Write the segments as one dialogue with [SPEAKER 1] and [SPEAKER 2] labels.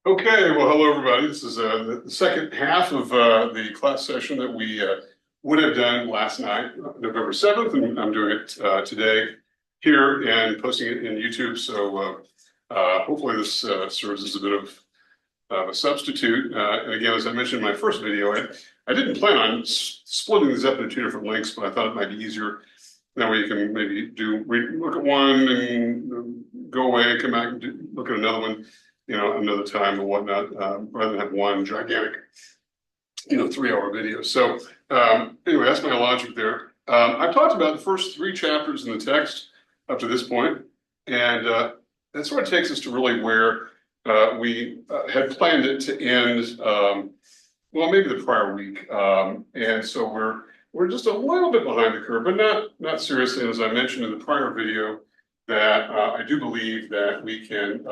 [SPEAKER 1] Okay, well, hello everybody. This is the second half of the class session that we would have done last night, November 7th, and I'm doing it today here and posting it in YouTube. So hopefully this serves as a bit of a substitute. And again, as I mentioned in my first video, I didn't plan on splitting these up into two different links, but I thought it might be easier. That way you can maybe look at one and go away and come back and look at another one, another time or whatnot, rather than have one gigantic, 3-hour video. So anyway, that's my logic there. I've talked about the first 3 chapters in the text up to this point, and that sort of takes us to really where we had planned it to end, well, maybe the prior week. And so we're just a little bit behind the curve, but not seriously. As I mentioned in the prior video, that I do believe that we can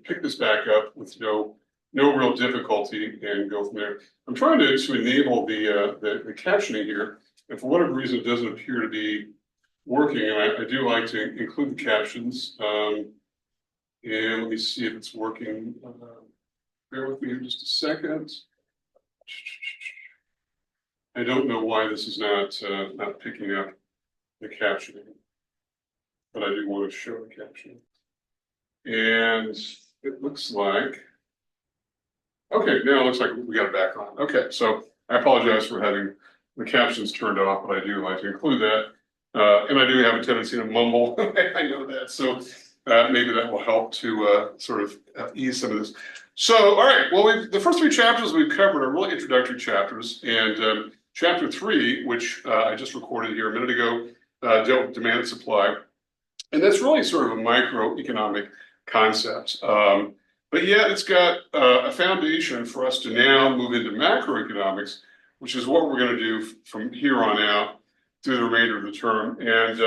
[SPEAKER 1] pick this back up with no real difficulty and go from there. I'm trying to enable the captioning here, and for whatever reason it doesn't appear to be working. And I do like to include the captions. And let me see if it's working. Bear with me for just a second. I don't know why this is not picking up the captioning, but I do want to show the captioning. And it looks like, okay, now it looks like we got it back on. Okay, so I apologize for having the captions turned off, but I do like to include that. And I do have a tendency to mumble. I know that, so maybe that will help to sort of ease some of this. So, all right, well, the first 3 chapters we've covered are really introductory chapters, and chapter 3, which I just recorded here a minute ago, dealt with demand and supply, and that's really sort of a microeconomic concept. But yet it's got a foundation for us to now move into macroeconomics, which is what we're going to do from here on out through the remainder of the term. And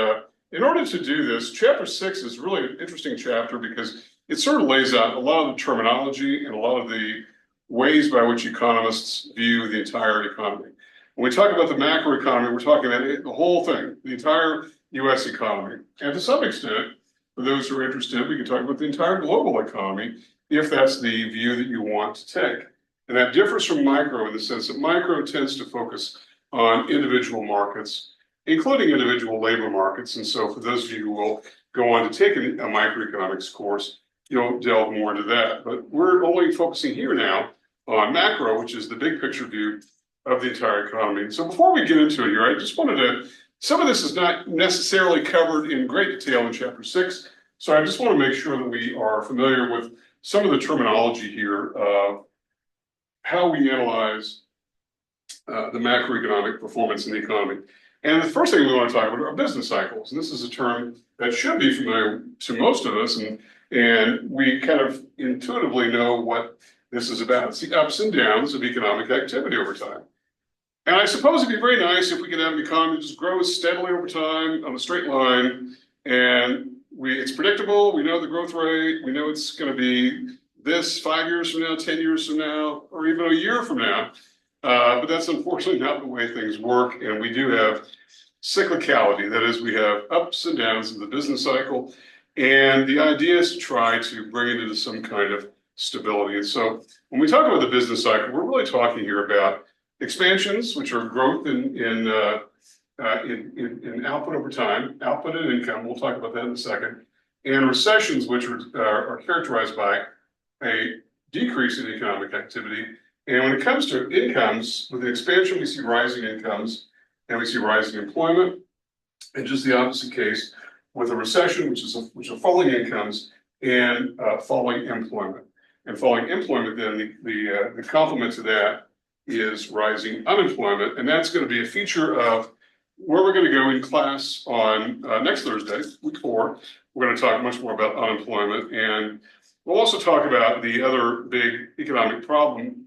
[SPEAKER 1] in order to do this, chapter 6 is really an interesting chapter because it sort of lays out a lot of the terminology and a lot of the ways by which economists view the entire economy. When we talk about the macroeconomy, we're talking about the whole thing, the entire U.S. economy. And to some extent, for those who are interested, we can talk about the entire global economy, if that's the view that you want to take. And that differs from micro in the sense that micro tends to focus on individual markets, including individual labor markets. And so for those of you who will go on to take a microeconomics course, you'll delve more into that. But we're only focusing here now on macro, which is the big picture view of the entire economy. So before we get into it here, I just wanted to, some of this is not necessarily covered in great detail in chapter 6. So I just want to make sure that we are familiar with some of the terminology here of how we analyze the macroeconomic performance in the economy. And the first thing we want to talk about are business cycles. And this is a term that should be familiar to most of us. And we kind of intuitively know what this is about. It's the ups and downs of economic activity over time. And I suppose it'd be very nice if we could have an economy that just grows steadily over time on a straight line. And it's predictable. We know the growth rate. We know it's going to be this 5 years from now, 10 years from now, or even a year from now. But that's unfortunately not the way things work. And we do have cyclicality. That is, we have ups and downs in the business cycle. And the idea is to try to bring it into some kind of stability. And so when we talk about the business cycle, we're really talking here about expansions, which are growth in output over time, output and income. We'll talk about that in a second. And recessions, which are characterized by a decrease in economic activity. And when it comes to incomes, with the expansion, we see rising incomes and we see rising employment. And just the opposite case with a recession, which are falling incomes and falling employment. And falling employment, then the complement to that is rising unemployment. And that's going to be a feature of where we're going to go in class on next Thursday, week 4. We're going to talk much more about unemployment. And we'll also talk about the other big economic problem,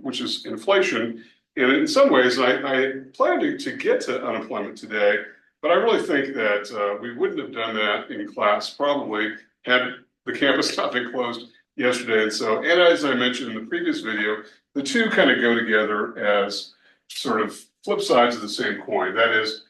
[SPEAKER 1] which is inflation. And in some ways, I plan to get to unemployment today, but I really think that we wouldn't have done that in class probably had the campus not been closed yesterday. And as I mentioned in the previous video, the two kind of go together as sort of flip sides of the same coin. That is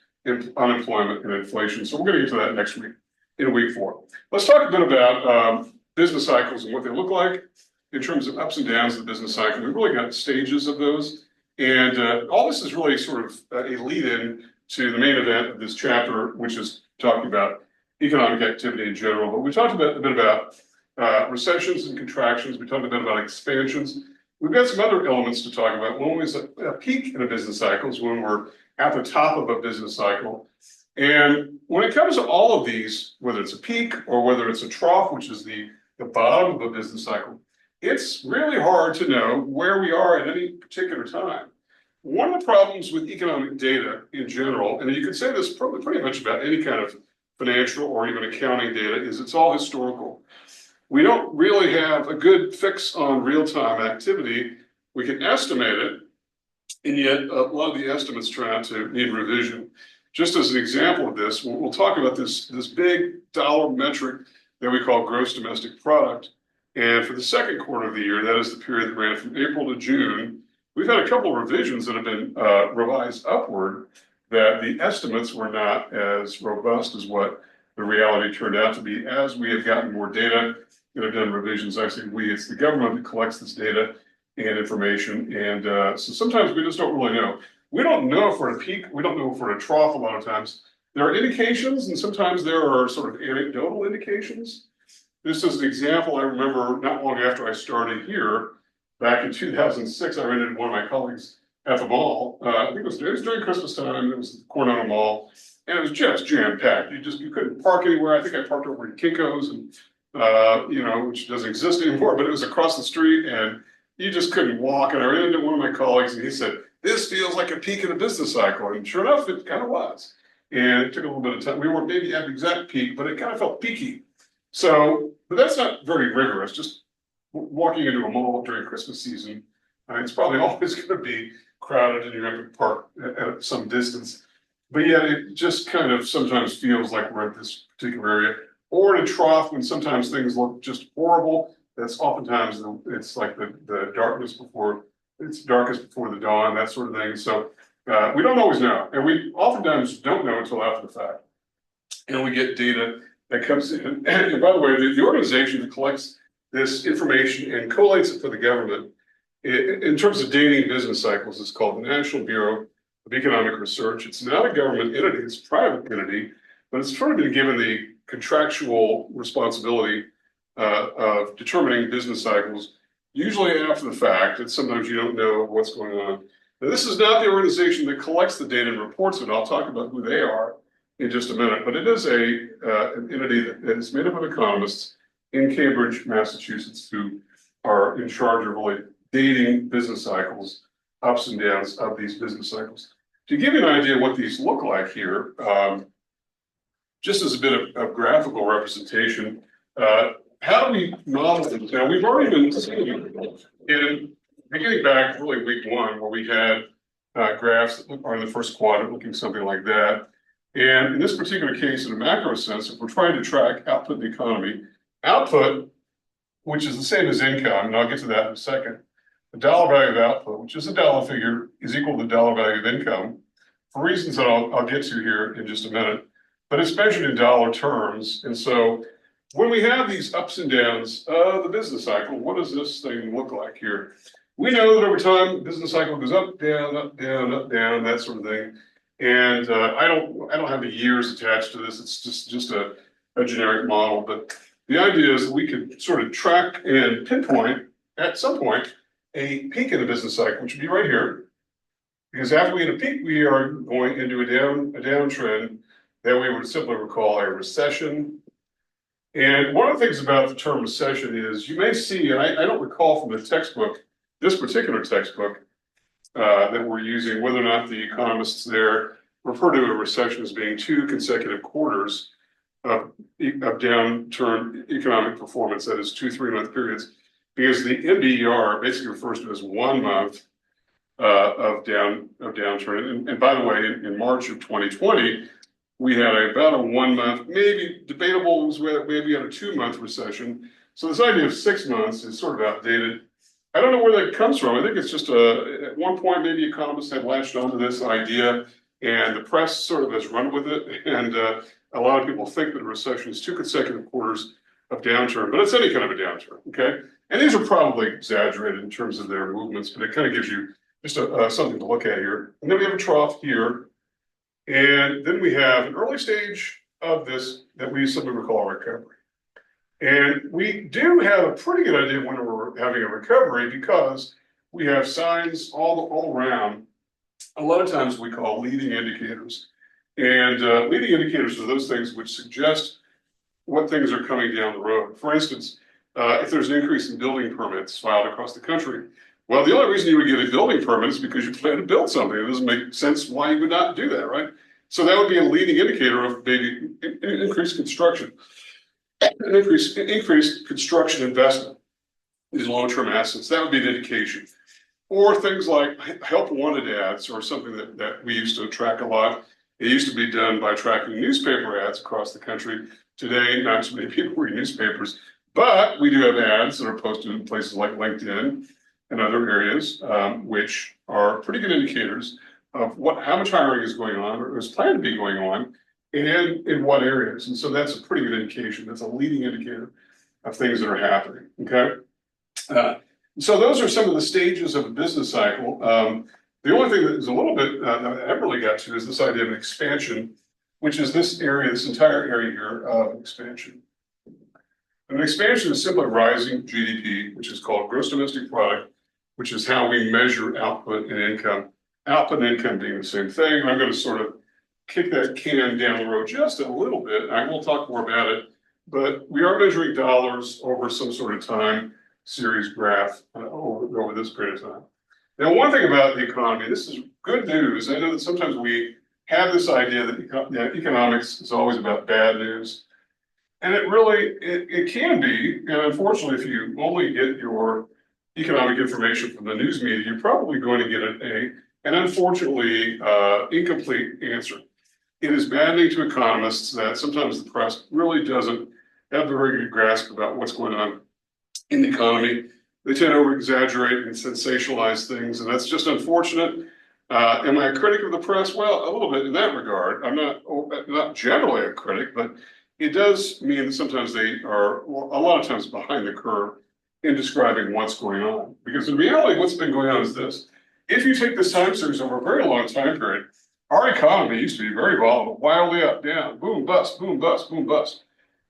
[SPEAKER 1] unemployment and inflation. So we're going to get to that next week in week 4. Let's talk a bit about business cycles and what they look like in terms of ups and downs of the business cycle. We've really got stages of those. And all this is really sort of a lead-in to the main event of this chapter, which is talking about economic activity in general. But we talked a bit about recessions and contractions. We talked a bit about expansions. We've got some other elements to talk about. One is a peak in a business cycle is when we're at the top of a business cycle. And when it comes to all of these, whether it's a peak or whether it's a trough, which is the bottom of a business cycle, it's really hard to know where we are at any particular time. One of the problems with economic data in general, and you could say this probably pretty much about any kind of financial or even accounting data, is it's all historical. We don't really have a good fix on real-time activity. We can estimate it, and yet a lot of the estimates turn out to need revision. Just as an example of this, we'll talk about this big dollar metric that we call gross domestic product. And for the second quarter of the year, that is the period that ran from April to June, we've had a couple of revisions that have been revised upward, that the estimates were not as robust as what the reality turned out to be. As we have gotten more data and have done revisions, I say it's the government that collects this data and information. And so sometimes we just don't really know. We don't know if we're at a peak. We don't know if we're at a trough a lot of times. There are indications, and sometimes there are sort of anecdotal indications. This is an example I remember not long after I started here, back in 2006, I ran into one of my colleagues at the mall. I think it was during Christmas time. It was the Coronado Mall, and it was just jam-packed. You couldn't park anywhere. I think I parked over at Kinko's, and which doesn't exist anymore, but it was across the street, and you just couldn't walk. And I ran into one of my colleagues, and he said, "This feels like a peak in a business cycle." And sure enough, it kind of was. And it took a little bit of time. We weren't maybe at the exact peak, but it kind of felt peaky. So, but that's not very rigorous. Just walking into a mall during Christmas season, it's probably always going to be crowded and you're going to park at some distance. But yeah, it just kind of sometimes feels like we're at this particular area. Or in a trough when sometimes things look just horrible. That's oftentimes, it's like the darkness before, it's darkest before the dawn, that sort of thing. So we don't always know. And we oftentimes don't know until after the fact. And we get data that comes in. And by the way, the organization that collects this information and collates it for the government, in terms of dating business cycles, is called the National Bureau of Economic Research. It's not a government entity, it's a private entity, but it's sort of been given the contractual responsibility of determining business cycles, usually after the fact, and sometimes you don't know what's going on. Now, this is not the organization that collects the data and reports it. I'll talk about who they are in just a minute, but it is an entity that is made up of economists in Cambridge, Massachusetts, who are in charge of really dating business cycles, ups and downs of these business cycles. To give you an idea of what these look like here, just as a bit of graphical representation, how do we model this? Now, we've already been seeing in beginning back really week one, where we had graphs that are in the first quadrant looking something like that. And in this particular case, in a macro sense, if we're trying to track output in the economy, output, which is the same as income, and I'll get to that in a second, the dollar value of output, which is a dollar figure, is equal to the dollar value of income, for reasons that I'll get to here in just a minute. But it's measured in dollar terms. And so when we have these ups and downs of the business cycle, what does this thing look like here? We know that over time, the business cycle goes up, down, up, down, up, down, that sort of thing. And I don't have the years attached to this. It's just a generic model. But the idea is that we could sort of track and pinpoint at some point a peak in the business cycle, which would be right here. Because after we hit a peak, we are going into a downtrend that we would simply call a recession. And one of the things about the term recession is you may see, and I don't recall from the textbook, this particular textbook that we're using, whether or not the economists there refer to a recession as being 2 consecutive quarters of downturn economic performance, that is 2 3-month periods, because the NBER basically refers to it as 1 month of downturn. And by the way, in March of 2020, we had about a 1 month, maybe debatable, was maybe had a 2-month recession. So this idea of 6 months is sort of outdated. I don't know where that comes from. I think it's just at one point, maybe economists had latched onto this idea and the press sort of has run with it. And a lot of people think that a recession is 2 consecutive quarters of downturn, but it's any kind of a downturn, okay? And these are probably exaggerated in terms of their movements, but it kind of gives you just something to look at here. And then we have a trough here, and then we have an early stage of this that we simply would call a recovery. And we do have a pretty good idea when we're having a recovery because we have signs all around. A lot of times we call leading indicators. And leading indicators are those things which suggest what things are coming down the road. For instance, if there's an increase in building permits filed across the country, well, the only reason you would get a building permit is because you plan to build something. It doesn't make sense why you would not do that, right? So that would be a leading indicator of maybe increased construction, increased construction investment, these long-term assets. That would be an indication. Or things like help wanted ads or something that we used to track a lot. It used to be done by tracking newspaper ads across the country. Today, not so many people read newspapers, but we do have ads that are posted in places like LinkedIn and other areas, which are pretty good indicators of how much hiring is going on or is planned to be going on and in what areas. And so that's a pretty good indication. That's a leading indicator of things that are happening, okay? So those are some of the stages of a business cycle. The only thing that is a little bit that I haven't really got to is this idea of expansion, which is this area, this entire area here of expansion. And expansion is simply rising GDP, which is called gross domestic product, which is how we measure output and income. Output and income being the same thing. And I'm going to sort of kick that can down the road just a little bit. I will talk more about it, but we are measuring dollars over some sort of time series graph over this period of time. Now, one thing about the economy, this is good news. I know that sometimes we have this idea that economics is always about bad news. And it really, it can be. And unfortunately, if you only get your economic information from the news media, you're probably going to get an unfortunately incomplete answer. It is maddening to economists that sometimes the press really doesn't have a very good grasp about what's going on in the economy. They tend to over-exaggerate and sensationalize things, and that's just unfortunate. Am I a critic of the press? Well, a little bit in that regard. I'm not generally a critic, but it does mean that sometimes they are, a lot of times, behind the curve in describing what's going on. Because in reality, what's been going on is this. If you take this time series over a very long time period, our economy used to be very volatile, wildly up, down, boom, bust, boom, bust, boom, bust.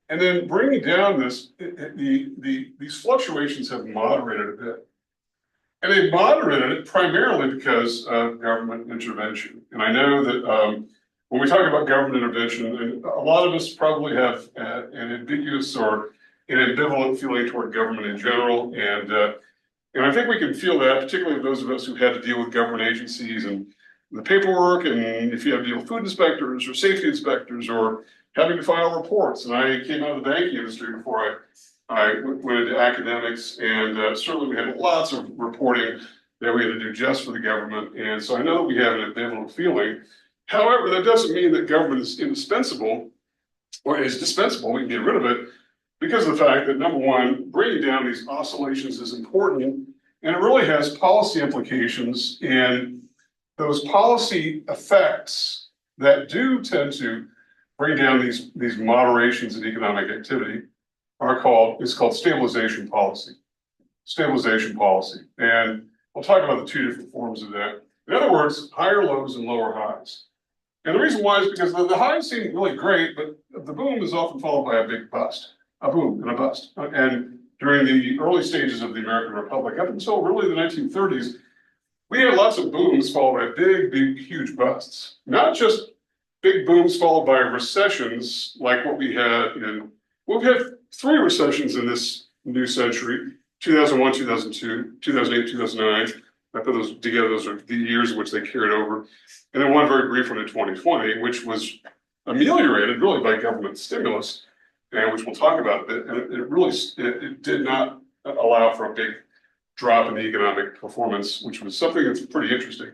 [SPEAKER 1] And then bringing down this, these fluctuations have moderated a bit. And they've moderated it primarily because of government intervention. And I know that when we talk about government intervention, and a lot of us probably have an ambiguous or an ambivalent feeling toward government in general. And I think we can feel that, particularly those of us who had to deal with government agencies and the paperwork, and if you have to deal with food inspectors or safety inspectors or having to file reports. And I came out of the banking industry before I went into academics, and certainly we had lots of reporting that we had to do just for the government. And so I know that we have an ambivalent feeling. However, that doesn't mean that government is indispensable or is dispensable. We can get rid of it because of the fact that, number one, bringing down these oscillations is important, and it really has policy implications. And those policy effects that do tend to bring down these moderations in economic activity is called stabilization policy. Stabilization policy. And we'll talk about the two different forms of that. In other words, higher lows and lower highs. And the reason why is because the highs seem really great, but the boom is often followed by a big bust, a boom and a bust. And during the early stages of the American Republic, up until really the 1930s, we had lots of booms followed by big, huge busts. Not just big booms followed by recessions like what we had we've had three recessions in this new century: 2001, 2002, 2008, 2009. I put those together. Those are the years in which they carried over. And then one very brief one in 2020, which was ameliorated really by government stimulus, and which we'll talk about a bit. And it did not allow for a big drop in the economic performance, which was something that's pretty interesting.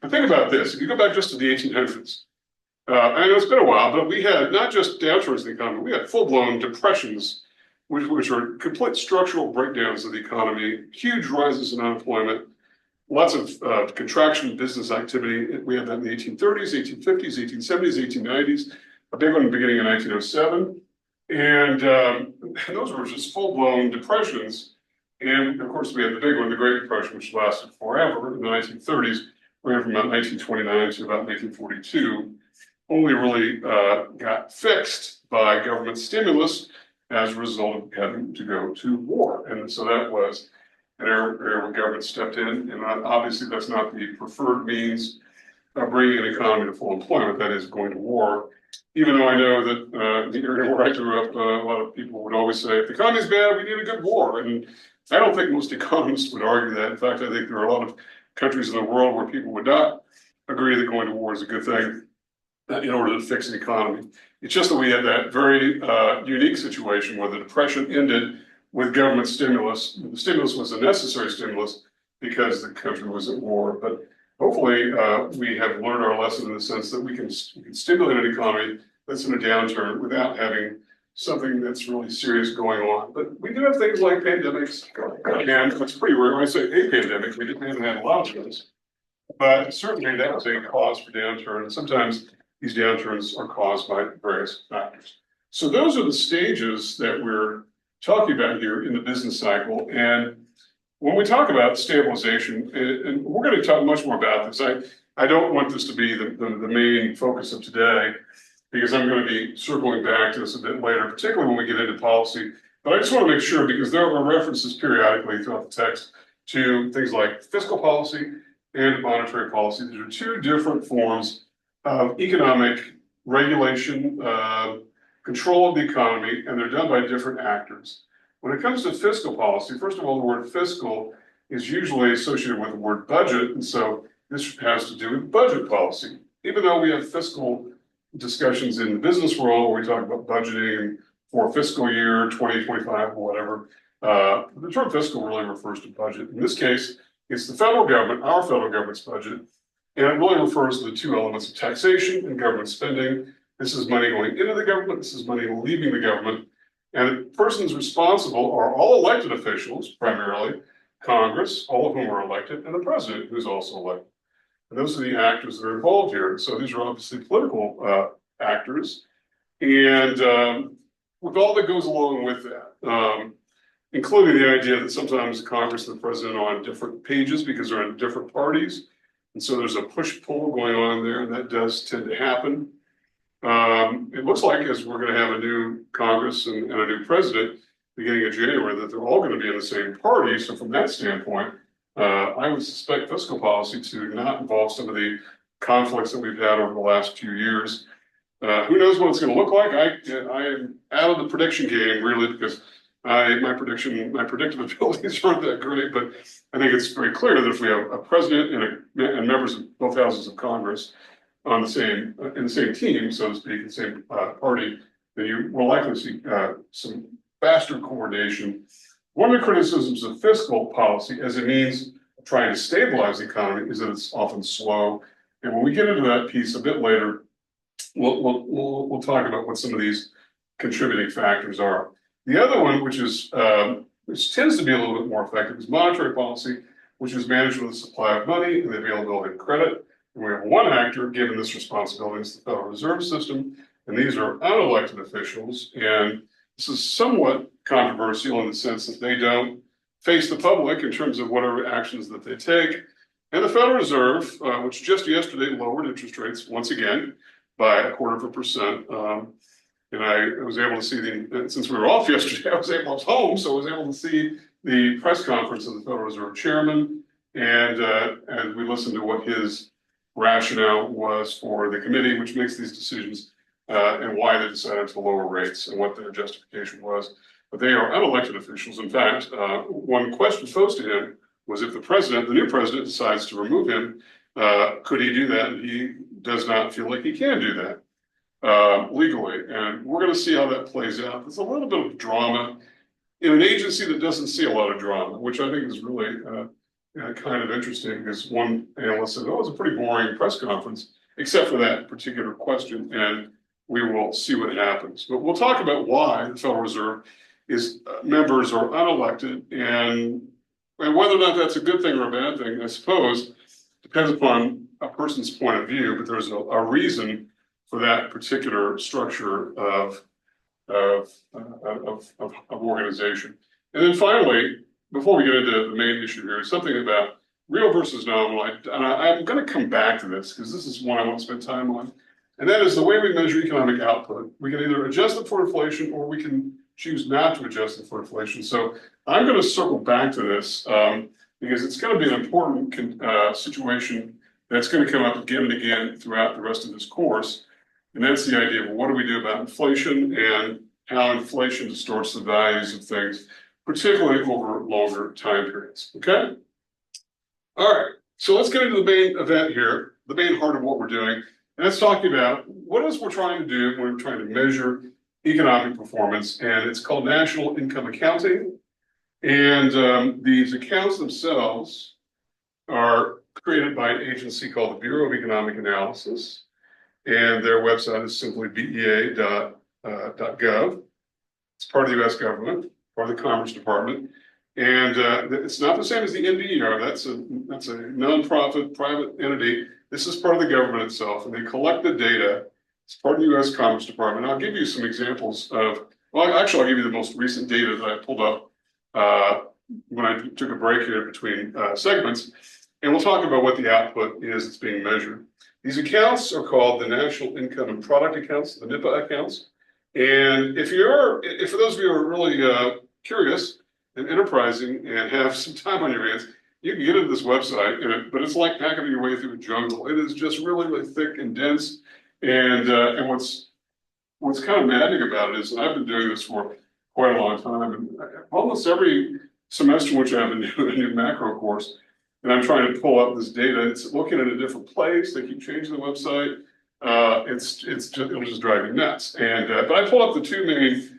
[SPEAKER 1] But think about this. If you go back just to the 1800s, I know it's been a while, but we had not just downturns in the economy, we had full-blown depressions, which are complete structural breakdowns of the economy, huge rises in unemployment, lots of contraction in business activity. We had that in the 1830s, 1850s, 1870s, 1890s, a big one beginning in 1907. And those were just full-blown depressions. And of course, we had the big one, the Great Depression, which lasted forever in the 1930s, ran from about 1929 to about 1942. Only really got fixed by government stimulus as a result of having to go to war. And so that was an area where government stepped in. And obviously, that's not the preferred means of bringing an economy to full employment, that is going to war. Even though I know that the area where I grew up, a lot of people would always say, if the economy's bad, we need a good war. And I don't think most economists would argue that. In fact, I think there are a lot of countries in the world where people would not agree that going to war is a good thing in order to fix an economy. It's just that we had that very unique situation where the Depression ended with government stimulus. The stimulus was a necessary stimulus because the country was at war. But hopefully, we have learned our lesson in the sense that we can stimulate an economy that's in a downturn without having something that's really serious going on. But we do have things like pandemics, and it's pretty rare. When I say a pandemic, we haven't had a lot of those. But certainly that was a cause for downturn. And sometimes these downturns are caused by various factors. So those are the stages that we're talking about here in the business cycle. And when we talk about stabilization, and we're going to talk much more about this, I don't want this to be the main focus of today, because I'm going to be circling back to this a bit later, particularly when we get into policy. But I just want to make sure, because there are references periodically throughout the text to things like fiscal policy and monetary policy. These are two different forms of economic regulation, control of the economy, and they're done by different actors. When it comes to fiscal policy, first of all, the word fiscal is usually associated with the word budget, and so this has to do with budget policy. Even though we have fiscal discussions in the business world where we talk about budgeting for fiscal year 2025 or whatever, the term fiscal really refers to budget. In this case, it's the federal government, our federal government's budget, and it really refers to the two elements of taxation and government spending. This is money going into the government, this is money leaving the government. And the persons responsible are all elected officials, primarily, Congress, all of whom are elected, and the president, who's also elected. And those are the actors that are involved here. So these are obviously political actors. And with all that goes along with that, including the idea that sometimes Congress and the president are on different pages because they're in different parties. And so there's a push-pull going on there, and that does tend to happen. It looks like, as we're going to have a new Congress and a new president beginning of January, that they're all going to be in the same party. So from that standpoint, I would suspect fiscal policy to not involve some of the conflicts that we've had over the last few years. Who knows what it's going to look like? I am out of the prediction game, really, because my predictive abilities aren't that great. But I think it's very clear that if we have a president and members of both houses of Congress on in the same team, so to speak, the same party, then you will likely see some faster coordination. One of the criticisms of fiscal policy, as a means of trying to stabilize the economy, is that it's often slow. And when we get into that piece a bit later, we'll talk about what some of these contributing factors are. The other one, which tends to be a little bit more effective, is monetary policy, which is management of the supply of money and the availability of credit. And we have one actor given this responsibility, it's the Federal Reserve System, and these are unelected officials. And this is somewhat controversial in the sense that they don't face the public in terms of whatever actions that they take. And the Federal Reserve, which just yesterday lowered interest rates once again by 0.25%. And I was able to see since we were off yesterday, I was home, so I was able to see the press conference of the Federal Reserve Chairman, and we listened to what his rationale was for the committee, which makes these decisions, and why they decided to lower rates and what their justification was. But they are unelected officials. In fact, one question posed to him was if the new president decides to remove him, could he do that? And he does not feel like he can do that legally. And we're going to see how that plays out. There's a little bit of drama in an agency that doesn't see a lot of drama, which I think is really kind of interesting, because one analyst said, oh, it was a pretty boring press conference, except for that particular question, and we will see what happens. But we'll talk about why the Federal Reserve members are unelected, and whether or not that's a good thing or a bad thing, I suppose, depends upon a person's point of view, but there's a reason for that particular structure of of organization. And then finally, before we get into the main issue here, something about real versus nominal. I'm going to come back to this because this is one I want to spend time on. And that is the way we measure economic output. We can either adjust it for inflation or we can choose not to adjust it for inflation. So I'm going to circle back to this because it's going to be an important situation that's going to come up again and again throughout the rest of this course. And that's the idea of what do we do about inflation and how inflation distorts the values of things, particularly over longer time periods. Okay? All right. So let's get into the main event here, the main heart of what we're doing. And that's talking about what is we're trying to do when we're trying to measure economic performance. And it's called national income accounting. And these accounts themselves are created by an agency called the Bureau of Economic Analysis. And their website is simply bea.gov. It's part of the US government, part of the Commerce Department. And it's not the same as the NBER. That's a nonprofit private entity. This is part of the government itself, and they collect the data. It's part of the U.S. Commerce Department. I'll give you some examples of. Well, actually, I'll give you the most recent data that I pulled up when I took a break here between segments, and we'll talk about what the output is that's being measured. These accounts are called the National Income and Product Accounts, the NIPA accounts. And if for those of you who are really curious and enterprising and have some time on your hands, you can get into this website, but it's like hacking your way through a jungle. It is just really, really thick and dense. And what's kind of maddening about it is that I've been doing this for quite a long time. And almost every semester, which I've been doing a new macro course, and I'm trying to pull up this data. It's looking at a different place. They keep changing the website. It'll just drive you nuts. And but I pulled up the two main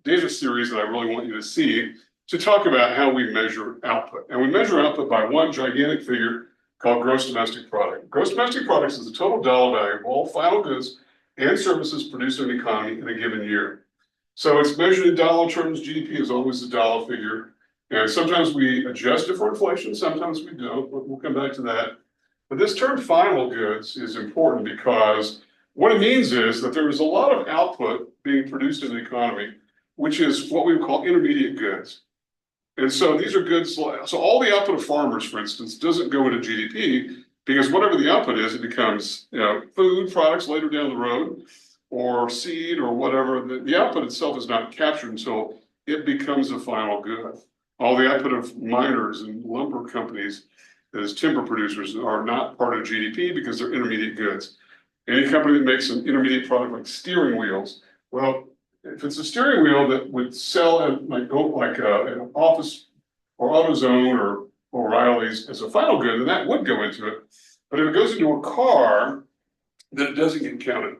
[SPEAKER 1] data series that I really want you to see to talk about how we measure output. And we measure output by one gigantic figure called gross domestic product. Gross domestic product is the total dollar value of all final goods and services produced in the economy in a given year. So it's measured in dollar terms. GDP is always a dollar figure. And sometimes we adjust it for inflation, sometimes we don't, but we'll come back to that. But this term final goods is important because what it means is that there is a lot of output being produced in the economy, which is what we would call intermediate goods. And so these are goods, so all the output of farmers, for instance, doesn't go into GDP because whatever the output is, it becomes food products later down the road or seed or whatever. The output itself is not captured until it becomes a final good. All the output of miners and lumber companies, as timber producers, are not part of GDP because they're intermediate goods. Any company that makes an intermediate product like steering wheels, well, if it's a steering wheel that would sell at an Office or AutoZone or O'Reilly's as a final good, then that would go into it. But if it goes into a car, then it doesn't get counted.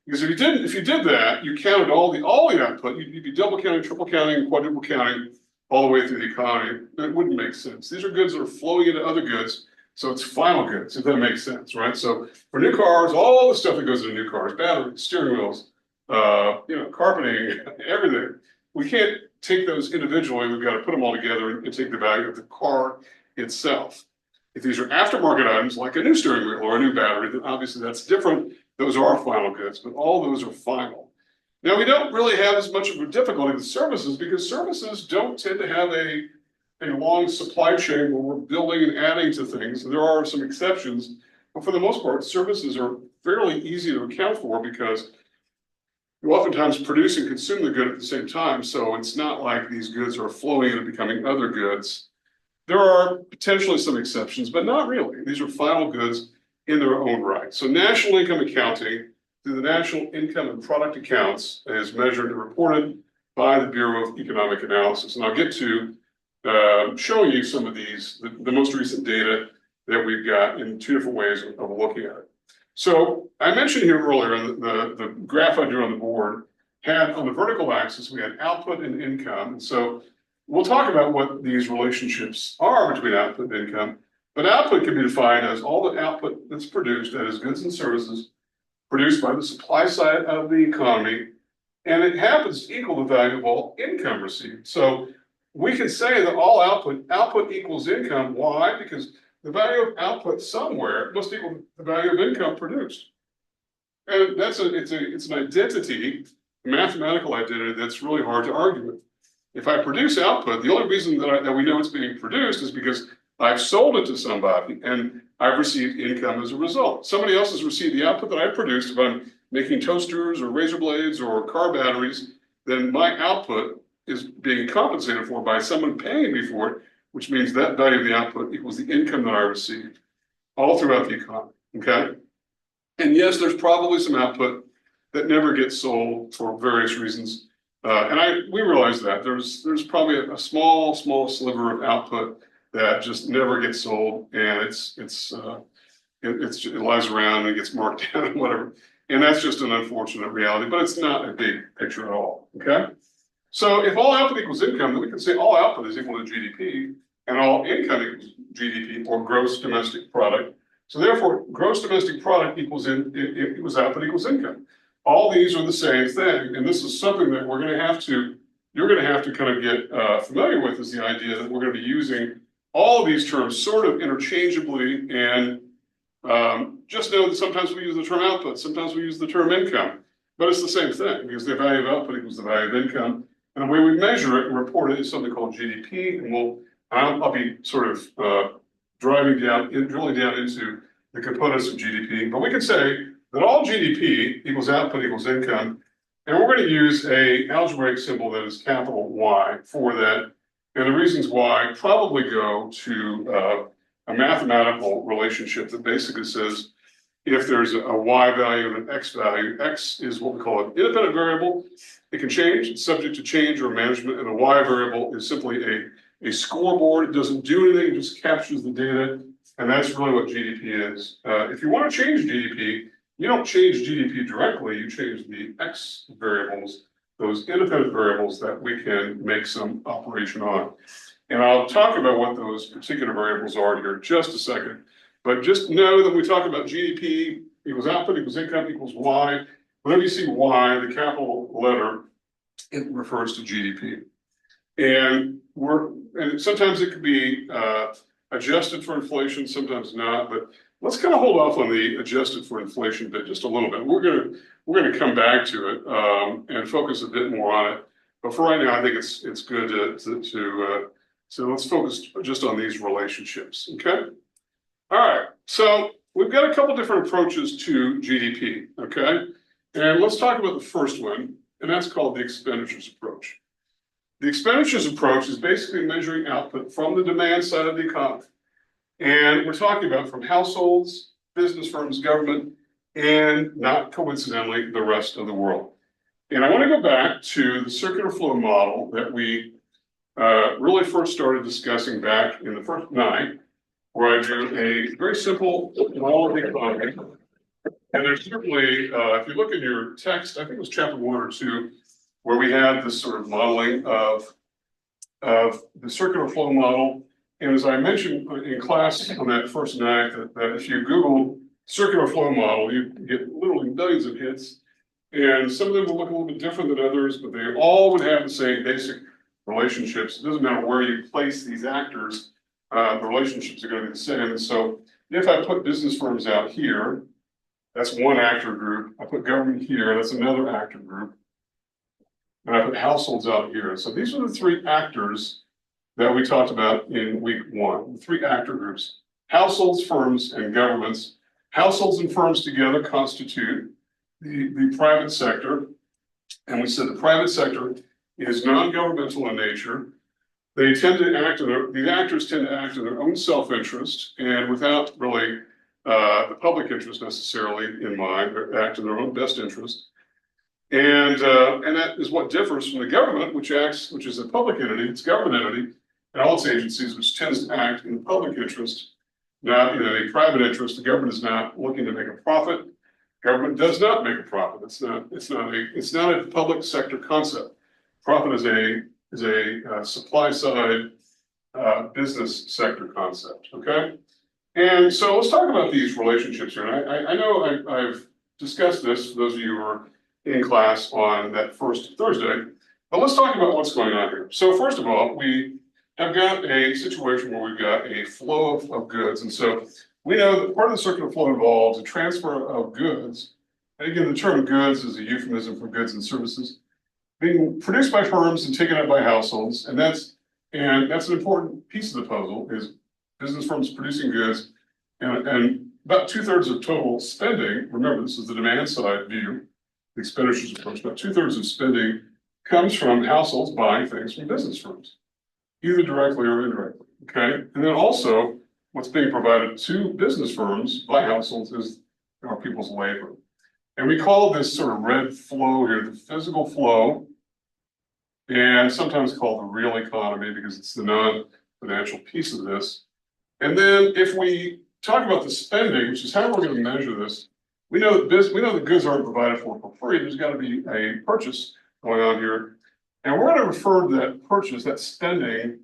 [SPEAKER 1] Because if you did that, you counted all the output. You'd be double counting, triple counting, quadruple counting all the way through the economy. It wouldn't make sense. These are goods that are flowing into other goods, so it's final goods, if that makes sense, right? So for new cars, all the stuff that goes into new cars, batteries, steering wheels, carpeting, everything. We can't take those individually. We've got to put them all together and take the value of the car itself. If these are aftermarket items like a new steering wheel or a new battery, then obviously that's different. Those are final goods, but all those are final. Now, we don't really have as much of a difficulty with services because services don't tend to have a long supply chain where we're building and adding to things. There are some exceptions, but for the most part, services are fairly easy to account for because you oftentimes produce and consume the good at the same time. So it's not like these goods are flowing into becoming other goods. There are potentially some exceptions, but not really. These are final goods in their own right. So national income accounting through the National Income and Product Accounts is measured and reported by the Bureau of Economic Analysis. And I'll get to showing you some of these, the most recent data that we've got in two different ways of looking at it. So I mentioned here earlier, the graph I drew on the board had on the vertical axis, we had output and income. And so we'll talk about what these relationships are between output and income. But output can be defined as all the output that's produced, that is goods and services, produced by the supply side of the economy, and it happens to equal the value of all income received. So we can say that all output equals income. Why? Because the value of output somewhere must equal the value of income produced. And it's an identity, a mathematical identity that's really hard to argue with. If I produce output, the only reason that we know it's being produced is because I've sold it to somebody and I've received income as a result. Somebody else has received the output that I produced. If I'm making toasters or razor blades or car batteries, then my output is being compensated for by someone paying me for it, which means that value of the output equals the income that I received all throughout the economy, okay? And yes, there's probably some output that never gets sold for various reasons. We realize that there's probably a small sliver of output that just never gets sold, and it lies around and gets marked down and whatever. And that's just an unfortunate reality, but it's not a big picture at all. Okay. So if all output equals income, then we can say all output is equal to GDP, and all income equals GDP, or gross domestic product. So therefore, gross domestic product equals output equals income. All these are the same thing, and this is something that you're going to have to kind of get familiar with, is the idea that we're going to be using all of these terms sort of interchangeably, and just know that sometimes we use the term output, sometimes we use the term income, but it's the same thing, because the value of output equals the value of income, and the way we measure it and report it is something called GDP, and I'll be sort of drilling down into the components of GDP, but we can say that all GDP equals output equals income, and we're going to use an algebraic symbol that is capital Y for that. And the reasons why probably go to a mathematical relationship that basically says if there's a Y value and an X value, X is what we call an independent variable. It can change, it's subject to change or management, and a Y variable is simply a scoreboard. It doesn't do anything, it just captures the data, and that's really what GDP is. If you want to change GDP, you don't change GDP directly, you change the X variables, those independent variables that we can make some operation on. And I'll talk about what those particular variables are here in just a second. But just know that when we talk about GDP equals output equals income equals Y, whenever you see Y, the capital letter, it refers to GDP. And sometimes it could be adjusted for inflation, sometimes not, but let's kind of hold off on the adjusted for inflation bit just a little bit. We're going to come back to it and focus a bit more on it. But for right now, I think it's good so let's focus just on these relationships. Okay. All right. So we've got a couple different approaches to GDP. Okay. And let's talk about the first one, and that's called the expenditures approach. The expenditures approach is basically measuring output from the demand side of the economy. And we're talking about from households, business firms, government, and not coincidentally, the rest of the world. And I want to go back to the circular flow model that we really first started discussing back in the first night, where I do a very simple model of the economy. And there's certainly, if you look in your text, I think it was chapter 1 or 2, where we had this sort of modeling of the circular flow model. And as I mentioned in class on that first night, that if you Google circular flow model, you get literally millions of hits. And some of them will look a little bit different than others, but they all would have the same basic relationships. It doesn't matter where you place these actors, the relationships are going to be the same. And so if I put business firms out here, that's one actor group. I put government here, that's another actor group. And I put households out here. So these are the three actors that we talked about in week 1, the three actor groups: households, firms, and governments. Households and firms together constitute the private sector. And we said the private sector is non-governmental in nature. They tend to act these actors tend to act in their own self-interest and without really the public interest necessarily in mind, but act in their own best interest. And that is what differs from the government, which is a public entity, it's a government entity, and all its agencies, which tends to act in the public interest, not in a private interest. The government is not looking to make a profit. Government does not make a profit. It's not a public sector concept. Profit is a supply side business sector concept. Okay, and so let's talk about these relationships here. And I know I've discussed this for those of you who are in class on that first Thursday, but let's talk about what's going on here. So first of all, we have got a situation where we've got a flow of goods, and so we know that part of the circular flow involves a transfer of goods And again, the term goods is a euphemism for goods and services being produced by firms and taken up by households. And that's an important piece of the puzzle is business firms producing goods and about 2/3 of total spending. Remember, this is the demand side view, the expenditures approach. About 2/3 of spending comes from households buying things from business firms, either directly or indirectly. Okay. And then also what's being provided to business firms by households is our people's labor. And we call this sort of red flow here, the physical flow, and sometimes called the real economy because it's the non-financial piece of this. And then if we talk about the spending, which is how we're going to measure this, we know that goods aren't provided for free. There's got to be a purchase going on here. And we're going to refer to that purchase, that spending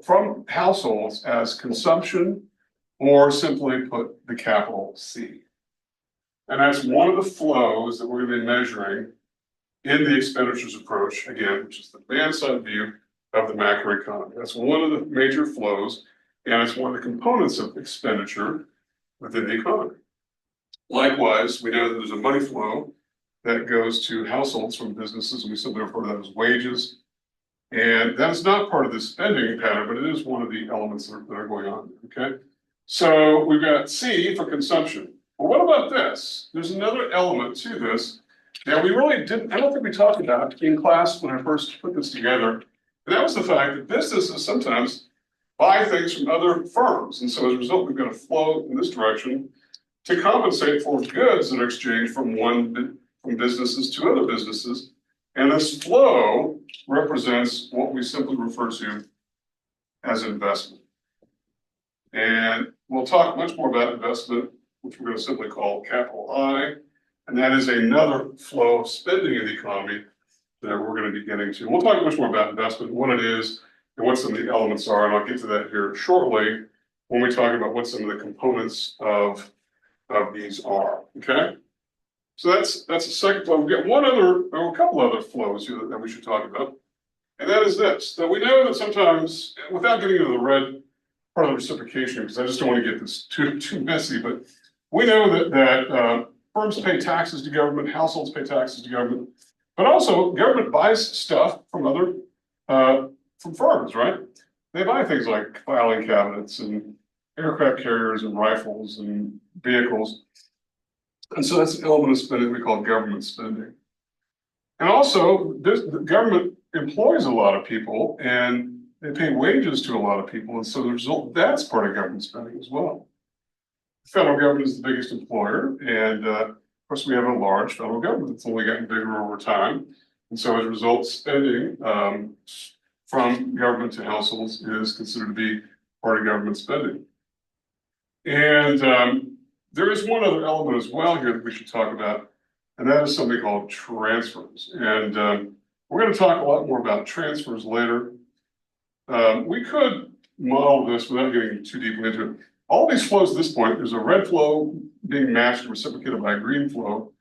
[SPEAKER 1] from households as consumption, or simply put, the capital C. And that's one of the flows that we're going to be measuring in the expenditures approach, again, which is the demand side view of the macroeconomy. That's one of the major flows, and it's one of the components of expenditure within the economy. Likewise, we know that there's a money flow that goes to households from businesses, and we simply refer to that as wages. And that's not part of the spending pattern, but it is one of the elements that are going on, okay? So we've got C for consumption. Well, what about this? There's another element to this that we really didn't, I don't think we talked about in class when I first put this together. And that was the fact that businesses sometimes buy things from other firms. And so as a result, we've got a flow in this direction to compensate for goods that are exchanged from businesses to other businesses. And this flow represents what we simply refer to as investment. And we'll talk much more about investment, which we're going to simply call capital I. And that is another flow of spending in the economy that we're going to be getting to. We'll talk much more about investment, what it is, and what some of the elements are. And I'll get to that here shortly when we talk about what some of the components of these are. Okay? So that's the second flow. We've got a couple other flows here that we should talk about. And that is this, that we know that sometimes, without getting into the red part of the reciprocation, because I just don't want to get this too messy, but we know that firms pay taxes to government, households pay taxes to government, but also government buys stuff from from firms, right? They buy things like filing cabinets and aircraft carriers and rifles and vehicles. And so that's an element of spending we call government spending. And also, the government employs a lot of people and they pay wages to a lot of people. And so the result, that's part of government spending as well. The federal government is the biggest employer. And of course, we have a large federal government that's only gotten bigger over time. And so as a result, spending from government to households is considered to be part of government spending. And there is one other element as well here that we should talk about, and that is something called transfers. And we're going to talk a lot more about transfers later. We could model this without getting too deeply into it. All these flows at this point, there's a red flow being matched and reciprocated by a green flow.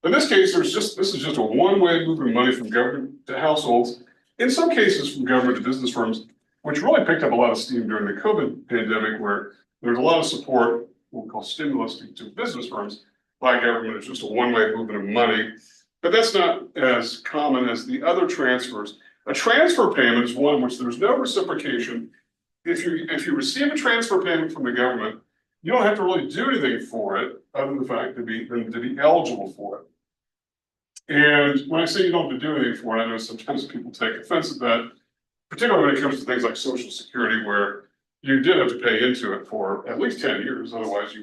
[SPEAKER 1] In this case, this is just a one-way movement of money from government to households, in some cases from government to business firms, which really picked up a lot of steam during the COVID pandemic, where there's a lot of support, what we call stimulus to business firms by government. It's just a one-way movement of money. But that's not as common as the other transfers. A transfer payment is one in which there's no reciprocation. If you receive a transfer payment from the government, you don't have to really do anything for it, other than the fact to be eligible for it. And when I say you don't have to do anything for it, I know sometimes people take offense at that, particularly when it comes to things like Social Security, where you did have to pay into it for at least 10 years. Otherwise,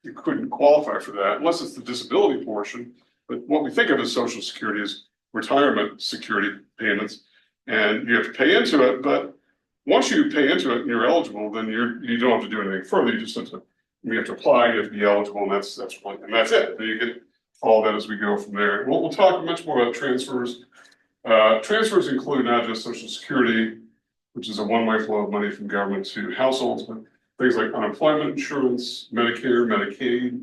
[SPEAKER 1] you couldn't qualify for that, unless it's the disability portion. But what we think of as Social Security is retirement security payments, and you have to pay into it. But once you pay into it and you're eligible, then you don't have to do anything further. You have to apply, you have to be eligible, and that's it. Then you get all that as we go from there. We'll talk much more about transfers. Transfers include not just Social Security, which is a one-way flow of money from government to households, but things like unemployment insurance, Medicare, Medicaid,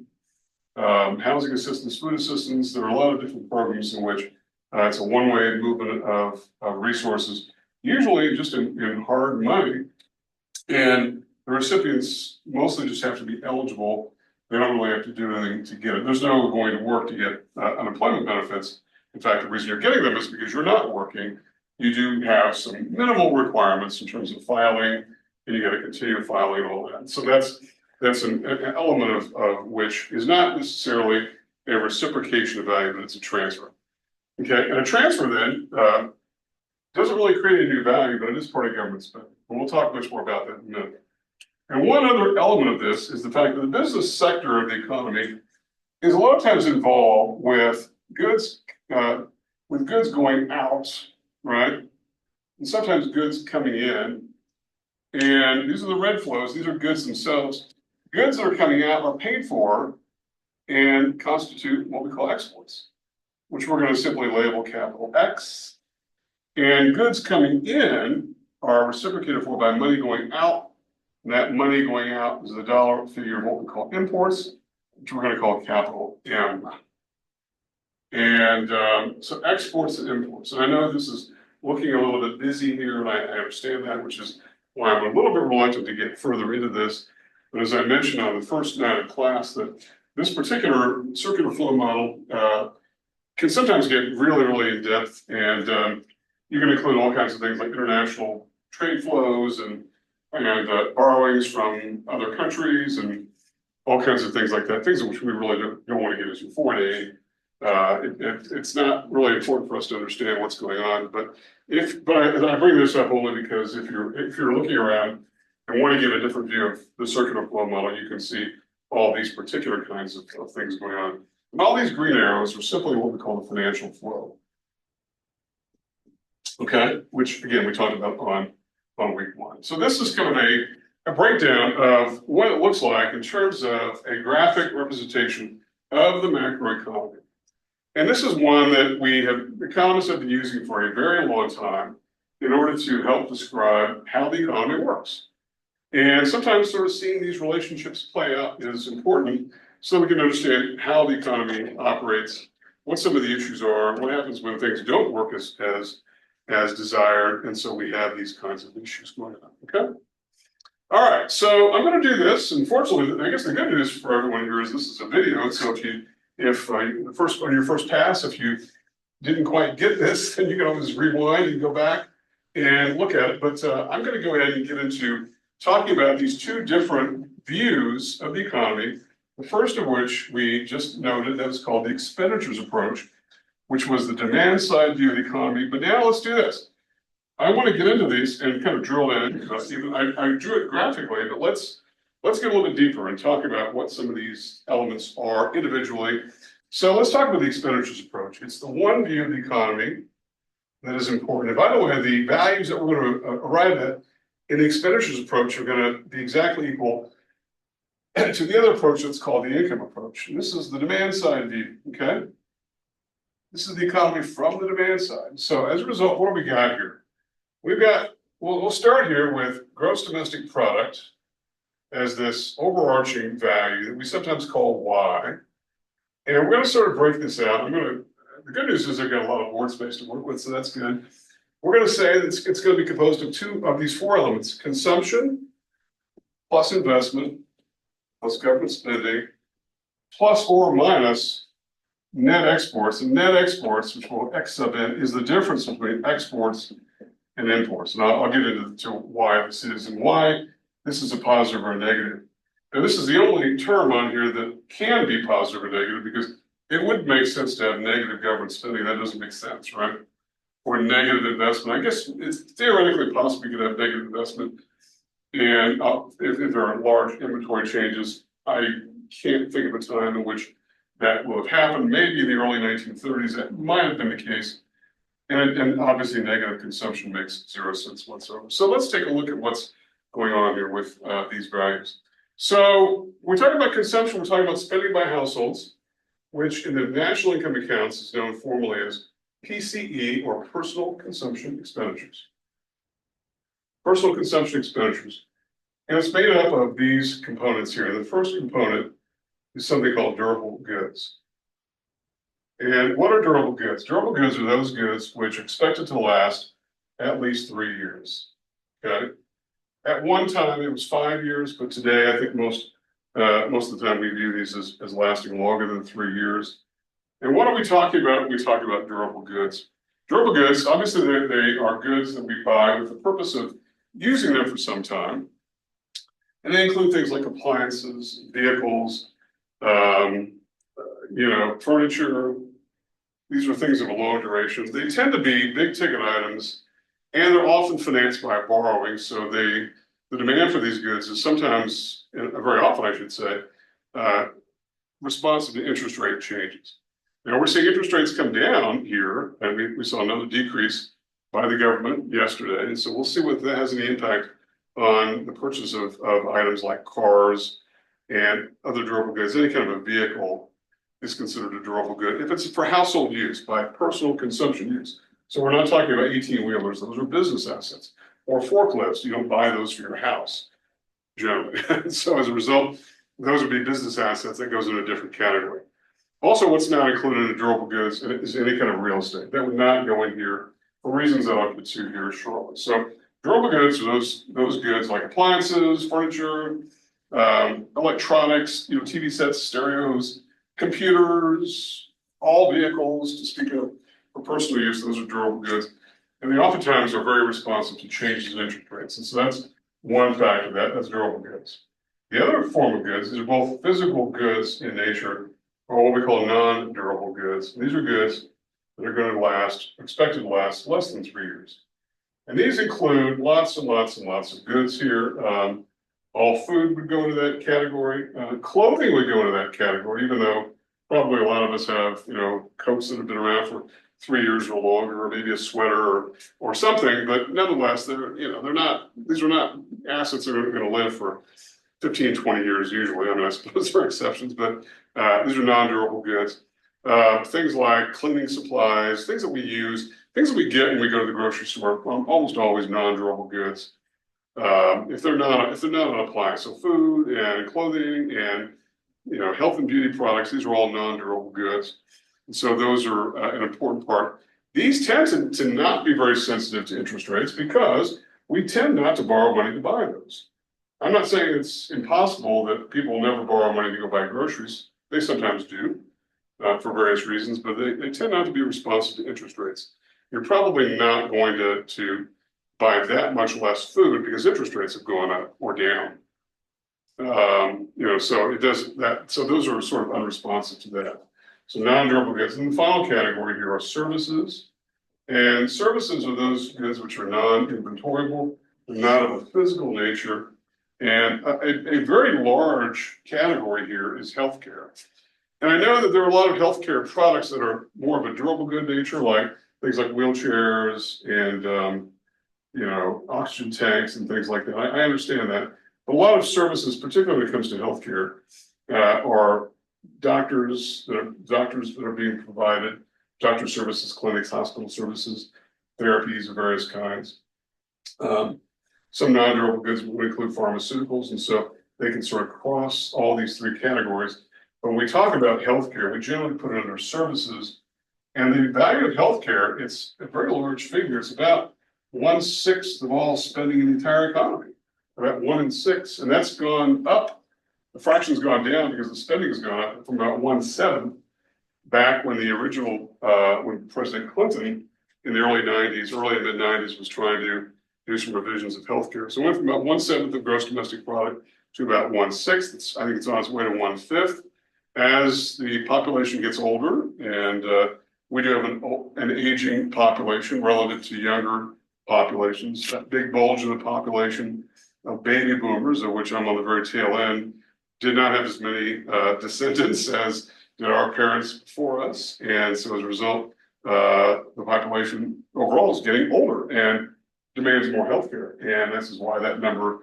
[SPEAKER 1] housing assistance, food assistance. There are a lot of different programs in which it's a one-way movement of resources, usually just in hard money. And the recipients mostly just have to be eligible They don't really have to do anything to get it. There's no going to work to get unemployment benefits. In fact, the reason you're getting them is because you're not working. You do have some minimal requirements in terms of filing, and you got to continue filing and all that. So that's an element of which is not necessarily a reciprocation of value, but it's a transfer. Okay, and a transfer then doesn't really create a new value, but it is part of government spending. And we'll talk much more about that in a minute. And one other element of this is the fact that the business sector of the economy is a lot of times involved with goods going out, right? And sometimes goods coming in. And these are the red flows, these are goods themselves. Goods that are coming out are paid for and constitute what we call exports, which we're going to simply label capital X. And goods coming in are reciprocated for by money going out. And that money going out is the dollar figure of what we call imports, which we're going to call capital M. And so exports and imports. And I know this is looking a little bit busy here, and I understand that, which is why I'm a little bit reluctant to get further into this. But as I mentioned on the first night of class, that this particular circular flow model can sometimes get really, really in depth, and you can include all kinds of things like international trade flows and borrowings from other countries and all kinds of things like that, things which we really don't want to get into today. It's not really important for us to understand what's going on, but I bring this up only because if you're looking around and want to get a different view of the circular flow model, you can see all these particular kinds of things going on. And all these green arrows are simply what we call the financial flow. Okay, which again we talked about on week one. So this is kind of a breakdown of what it looks like in terms of a graphic representation of the macroeconomy. And this is one that economists have been using for a very long time in order to help describe how the economy works. And sometimes sort of seeing these relationships play out is important so we can understand how the economy operates, what some of the issues are, what happens when things don't work as desired, and so we have these kinds of issues going on, okay? All right, so I'm going to do this. Unfortunately, I guess the good news for everyone here is this is a video, so on your first pass, if you didn't quite get this, then you can always rewind and go back and look at it. But I'm going to go ahead and get into talking about these two different views of the economy, the first of which we just noted, that was called the expenditures approach, which was the demand side view of the economy. But now let's do this. I want to get into these and kind of drill in, because I drew it graphically, but let's get a little bit deeper and talk about what some of these elements are individually. So let's talk about the expenditures approach. It's the one view of the economy that is important. And by the way, the values that we're going to arrive at in the expenditures approach are going to be exactly equal to the other approach that's called the income approach. And this is the demand side view, okay? This is the economy from the demand side. So as a result, what do we got here? We'll start here with gross domestic product as this overarching value that we sometimes call Y. And we're going to sort of break this out. The good news is I've got a lot of board space to work with, so that's good. We're going to say that it's going to be composed of two of these four elements: consumption plus investment plus government spending plus or minus net exports. And net exports, which we'll X sub in, is the difference between exports and imports. And I'll get into why this is and why this is a positive or a negative. Now, this is the only term on here that can be positive or negative, because it would make sense to have negative government spending. That doesn't make sense, right? Or negative investment. I guess it's theoretically possible you could have negative investment. And if there are large inventory changes, I can't think of a time in which that will have happened. Maybe in the early 1930s, that might have been the case. And obviously negative consumption makes zero sense whatsoever. So let's take a look at what's going on here with these values. So we're talking about consumption, we're talking about spending by households, which in the national income accounts is known formally as PCE, or personal consumption expenditures. Personal consumption expenditures. And it's made up of these components here. The first component is something called durable goods. And what are durable goods? Durable goods are those goods which are expected to last at least 3 years. Okay? At one time it was 5 years, but today I think most Most of the time we view these as lasting longer than 3 years. And what are we talking about when we talk about durable goods? Durable goods, obviously they are goods that we buy with the purpose of using them for some time. And they include things like appliances, vehicles, furniture. These are things of a long duration. They tend to be big ticket items, and they're often financed by borrowing. So the demand for these goods is sometimes, very often I should say, responsive to interest rate changes. Now we're seeing interest rates come down here, and we saw another decrease by the government yesterday. And so we'll see whether that has any impact on the purchase of items like cars and other durable goods. Any kind of a vehicle is considered a durable good if it's for household use, by personal consumption use. So we're not talking about 18-wheelers, those are business assets. Or forklifts, you don't buy those for your house, generally. So as a result, those would be business assets. That goes in a different category. Also, what's not included in durable goods is any kind of real estate. That would not go in here for reasons that I'll get to here shortly. So durable goods are those goods like appliances, furniture, electronics, TV sets, stereos, computers, all vehicles, to speak of for personal use. Those are durable goods. And they oftentimes are very responsive to changes in interest rates. And so that's one factor, that's durable goods. The other form of goods is both physical goods in nature, or what we call non-durable goods. These are goods that are going to last, expected to last less than 3 years. And these include lots and lots and lots of goods here. All food would go into that category. Clothing would go into that category, even though probably a lot of us have, coats that have been around for 3 years or longer, or maybe a sweater or something. But nonetheless, these are not assets that are going to live for 15, 20 years usually. I mean, I suppose there are exceptions, but these are non-durable goods. Things like cleaning supplies, things that we use, things that we get when we go to the grocery store, almost always non-durable goods. If they're not an appliance, so food and clothing and health and beauty products, these are all non-durable goods. And so those are an important part. These tend to not be very sensitive to interest rates because we tend not to borrow money to buy those. I'm not saying it's impossible that people will never borrow money to go buy groceries. They sometimes do for various reasons, but they tend not to be responsive to interest rates. You're probably not going to buy that much less food because interest rates have gone up or down. So it does that. So those are sort of unresponsive to that. So non-durable goods. And the final category here are services. And services are those goods which are non-inventoriable, they're not of a physical nature. And a very large category here is healthcare. And I know that there are a lot of healthcare products that are more of a durable good nature, like things like wheelchairs and oxygen tanks and things like that. I understand that. But a lot of services, particularly when it comes to healthcare, are doctors that are being provided, doctor services, clinics, hospital services, therapies of various kinds. Some non-durable goods would include pharmaceuticals, and so they can sort of cross all these three categories. But when we talk about healthcare, we generally put it under services. And the value of healthcare, it's a very large figure. It's about 1/6 of all spending in the entire economy, about 1 in 6. And that's gone up. The fraction's gone down because the spending has gone up from about 1/7 back when the original, when President Clinton in the early and mid 90s was trying to do some revisions of healthcare. So it went from about 1/7 of gross domestic product to about 1/6. I think it's on its way to 1/5 as the population gets older, and we do have an aging population relative to younger populations. That big bulge in the population of baby boomers, of which I'm on the very tail end, did not have as many descendants as did our parents before us. And so as a result, the population overall is getting older and demands more healthcare. And this is why that number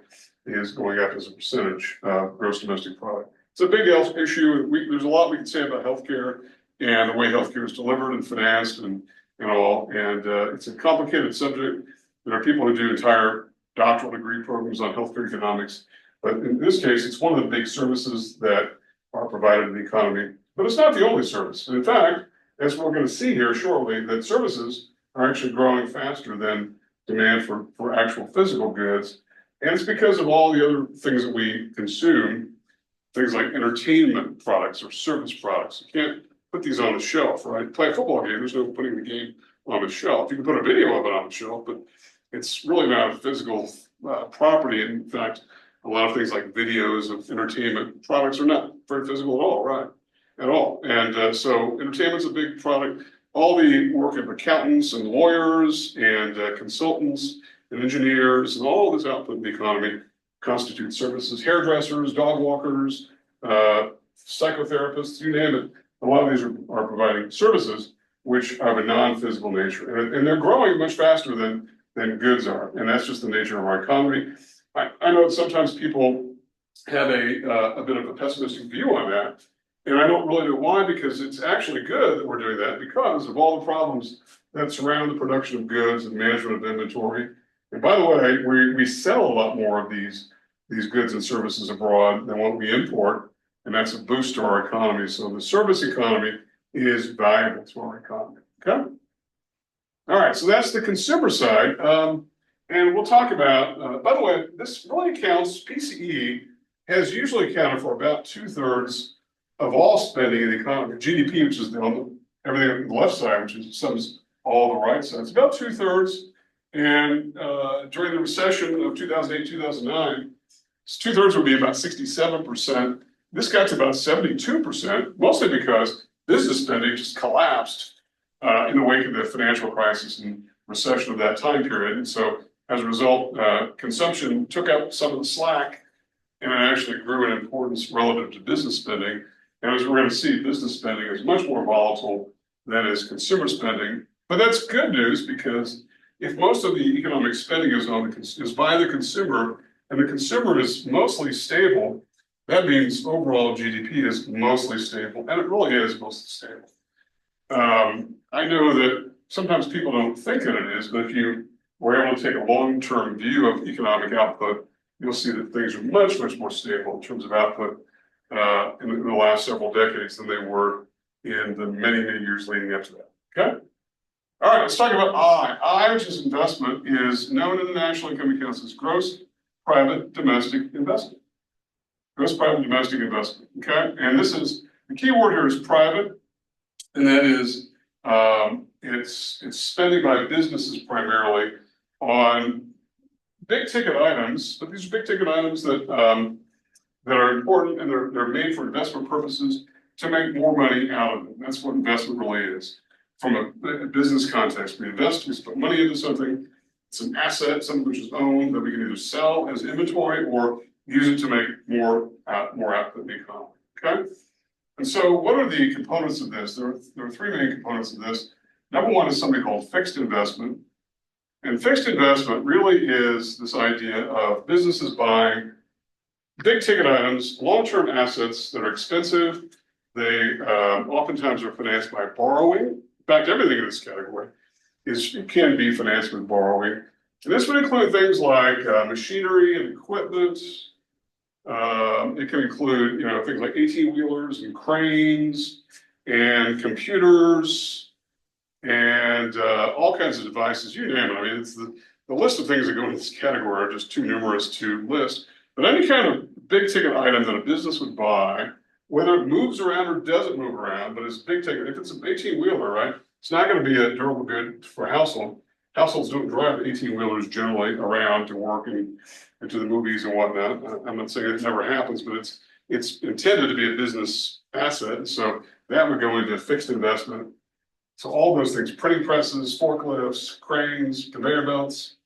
[SPEAKER 1] is going up as a percentage of gross domestic product. It's a big health issue. There's a lot we can say about healthcare and the way healthcare is delivered and financed and all. And it's a complicated subject. There are people who do entire doctoral degree programs on healthcare economics. But in this case, it's one of the big services that are provided in the economy. But it's not the only service. And in fact, as we're going to see here shortly, that services are actually growing faster than demand for actual physical goods. And it's because of all the other things that we consume things like entertainment products or service products. You can't put these on the shelf, right? Play a football game, there's no putting the game on the shelf. You can put a video of it on the shelf, but it's really not a physical property. In fact, a lot of things like videos of entertainment products are not very physical at all, right? At all. And so entertainment's a big product. All the work of accountants and lawyers and consultants and engineers and all of this output in the economy constitute services. Hairdressers, dog walkers, psychotherapists, you name it. A lot of these are providing services which are of a non-physical nature. And they're growing much faster than goods are. And that's just the nature of our economy. I know sometimes people have a bit of a pessimistic view on that. And I don't really know why, because it's actually good that we're doing that because of all the problems that surround the production of goods and management of inventory. And by the way, we sell a lot more of these goods and services abroad than what we import, and that's a boost to our economy. So the service economy is valuable to our economy. Okay. All right, so that's the consumer side. And we'll talk about, by the way, this really accounts, PCE has usually accounted for about 2/3 of all spending in the economy. GDP, which is everything on the left side, which is sums all the right sides, about 2/3. And during the recession of 2008, 2009, 2/3 would be about 67%. This got to about 72%, mostly because business spending just collapsed in the wake of the financial crisis and recession of that time period. And so as a result, consumption took up some of the slack and it actually grew in importance relative to business spending. And as we're going to see, business spending is much more volatile than is consumer spending. But that's good news, because if most of the economic spending is by the consumer, and the consumer is mostly stable, that means overall GDP is mostly stable, and it really is mostly stable. I know that sometimes people don't think that it is, but if you were able to take a long-term view of economic output, you'll see that things are much, much more stable in terms of output in the last several decades than they were in the many, many years leading up to that. Okay? All right, let's talk about I. I, which is investment, is known in the National Income Accounts as gross private domestic investment. Gross private domestic investment. Okay? And this is, the key word here is private, and that is it's spending by businesses primarily on big ticket items, but these are big ticket items that are important, and they're made for investment purposes to make more money out of them. That's what investment really is. From a business context, we invest, we put money into something. It's an asset, something which is owned that we can either sell as inventory or use it to make more output in the economy. Okay. And so, what are the components of this? There are three main components of this. Number one is something called fixed investment. And fixed investment really is this idea of businesses buying big ticket items, long-term assets that are expensive. They oftentimes are financed by borrowing. In fact, everything in this category can be financed with borrowing. And this would include things like machinery and equipment. It can include, things like 18-wheelers and cranes and computers and all kinds of devices, you name it. I mean, it's the list of things that go into this category are just too numerous to list. But any kind of big ticket item that a business would buy, whether it moves around or doesn't move around, but it's big ticket. If it's an 18-wheeler, right, it's not going to be a durable good for a household. Households don't drive 18-wheelers generally around to work and to the movies and whatnot. I'm not saying it never happens, but it's intended to be a business asset. And so that would go into fixed investment. So all those things, printing presses, forklifts, cranes, conveyor belts,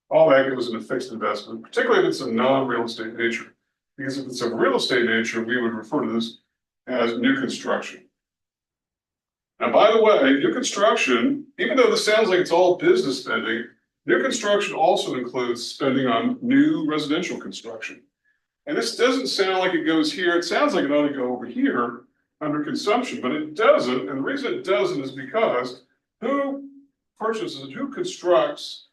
[SPEAKER 1] all that goes into fixed investment, particularly if it's a non-real estate nature. Because if it's a real estate nature, we would refer to this as new construction. Now, by the way, new construction, even though this sounds like it's all business spending, new construction also includes spending on new residential construction. And this doesn't sound like it goes here. It sounds like it ought to go over here under consumption, but it doesn't. And the reason it doesn't is because who constructs,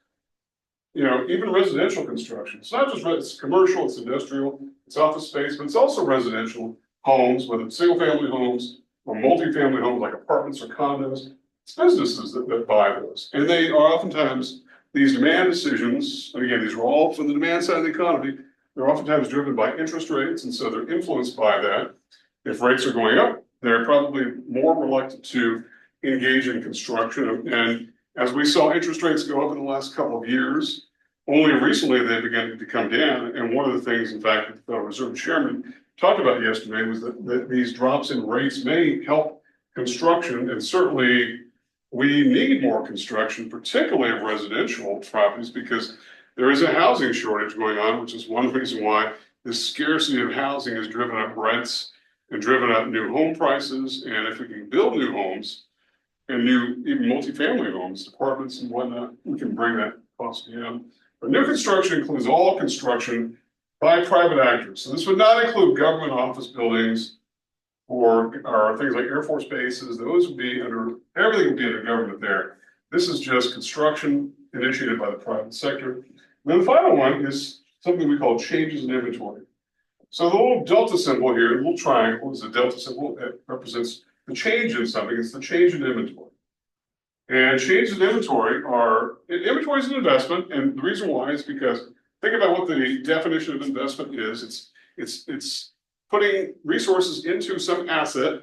[SPEAKER 1] even residential construction. It's not just it's commercial, it's industrial, it's office space, but it's also residential homes, whether it's single-family homes or multi-family homes like apartments or condos. It's businesses that buy those. And they are oftentimes, these demand decisions, and again, these are all from the demand side of the economy, they're oftentimes driven by interest rates, and so they're influenced by that. If rates are going up, they're probably more reluctant to engage in construction. And as we saw interest rates go up in the last couple of years, only recently they began to come down. And one of the things, in fact, that the Federal Reserve Chairman talked about yesterday was that these drops in rates may help construction, and certainly we need more construction, particularly of residential properties, because there is a housing shortage going on, which is one reason why this scarcity of housing has driven up rents and driven up new home prices. And if we can build new homes and new, even multifamily homes, apartments and whatnot, we can bring that cost down. But new construction includes all construction by private actors. So this would not include government office buildings or things like Air Force bases. Those would be under, everything would be under government there. This is just construction initiated by the private sector. And then the final one is something we call changes in inventory. So the little delta symbol here, the little triangle is a delta symbol that represents the change in something. It's the change in inventory. And changes in inventory inventory is an investment, and the reason why is because think about what the definition of investment is. It's putting resources into some asset,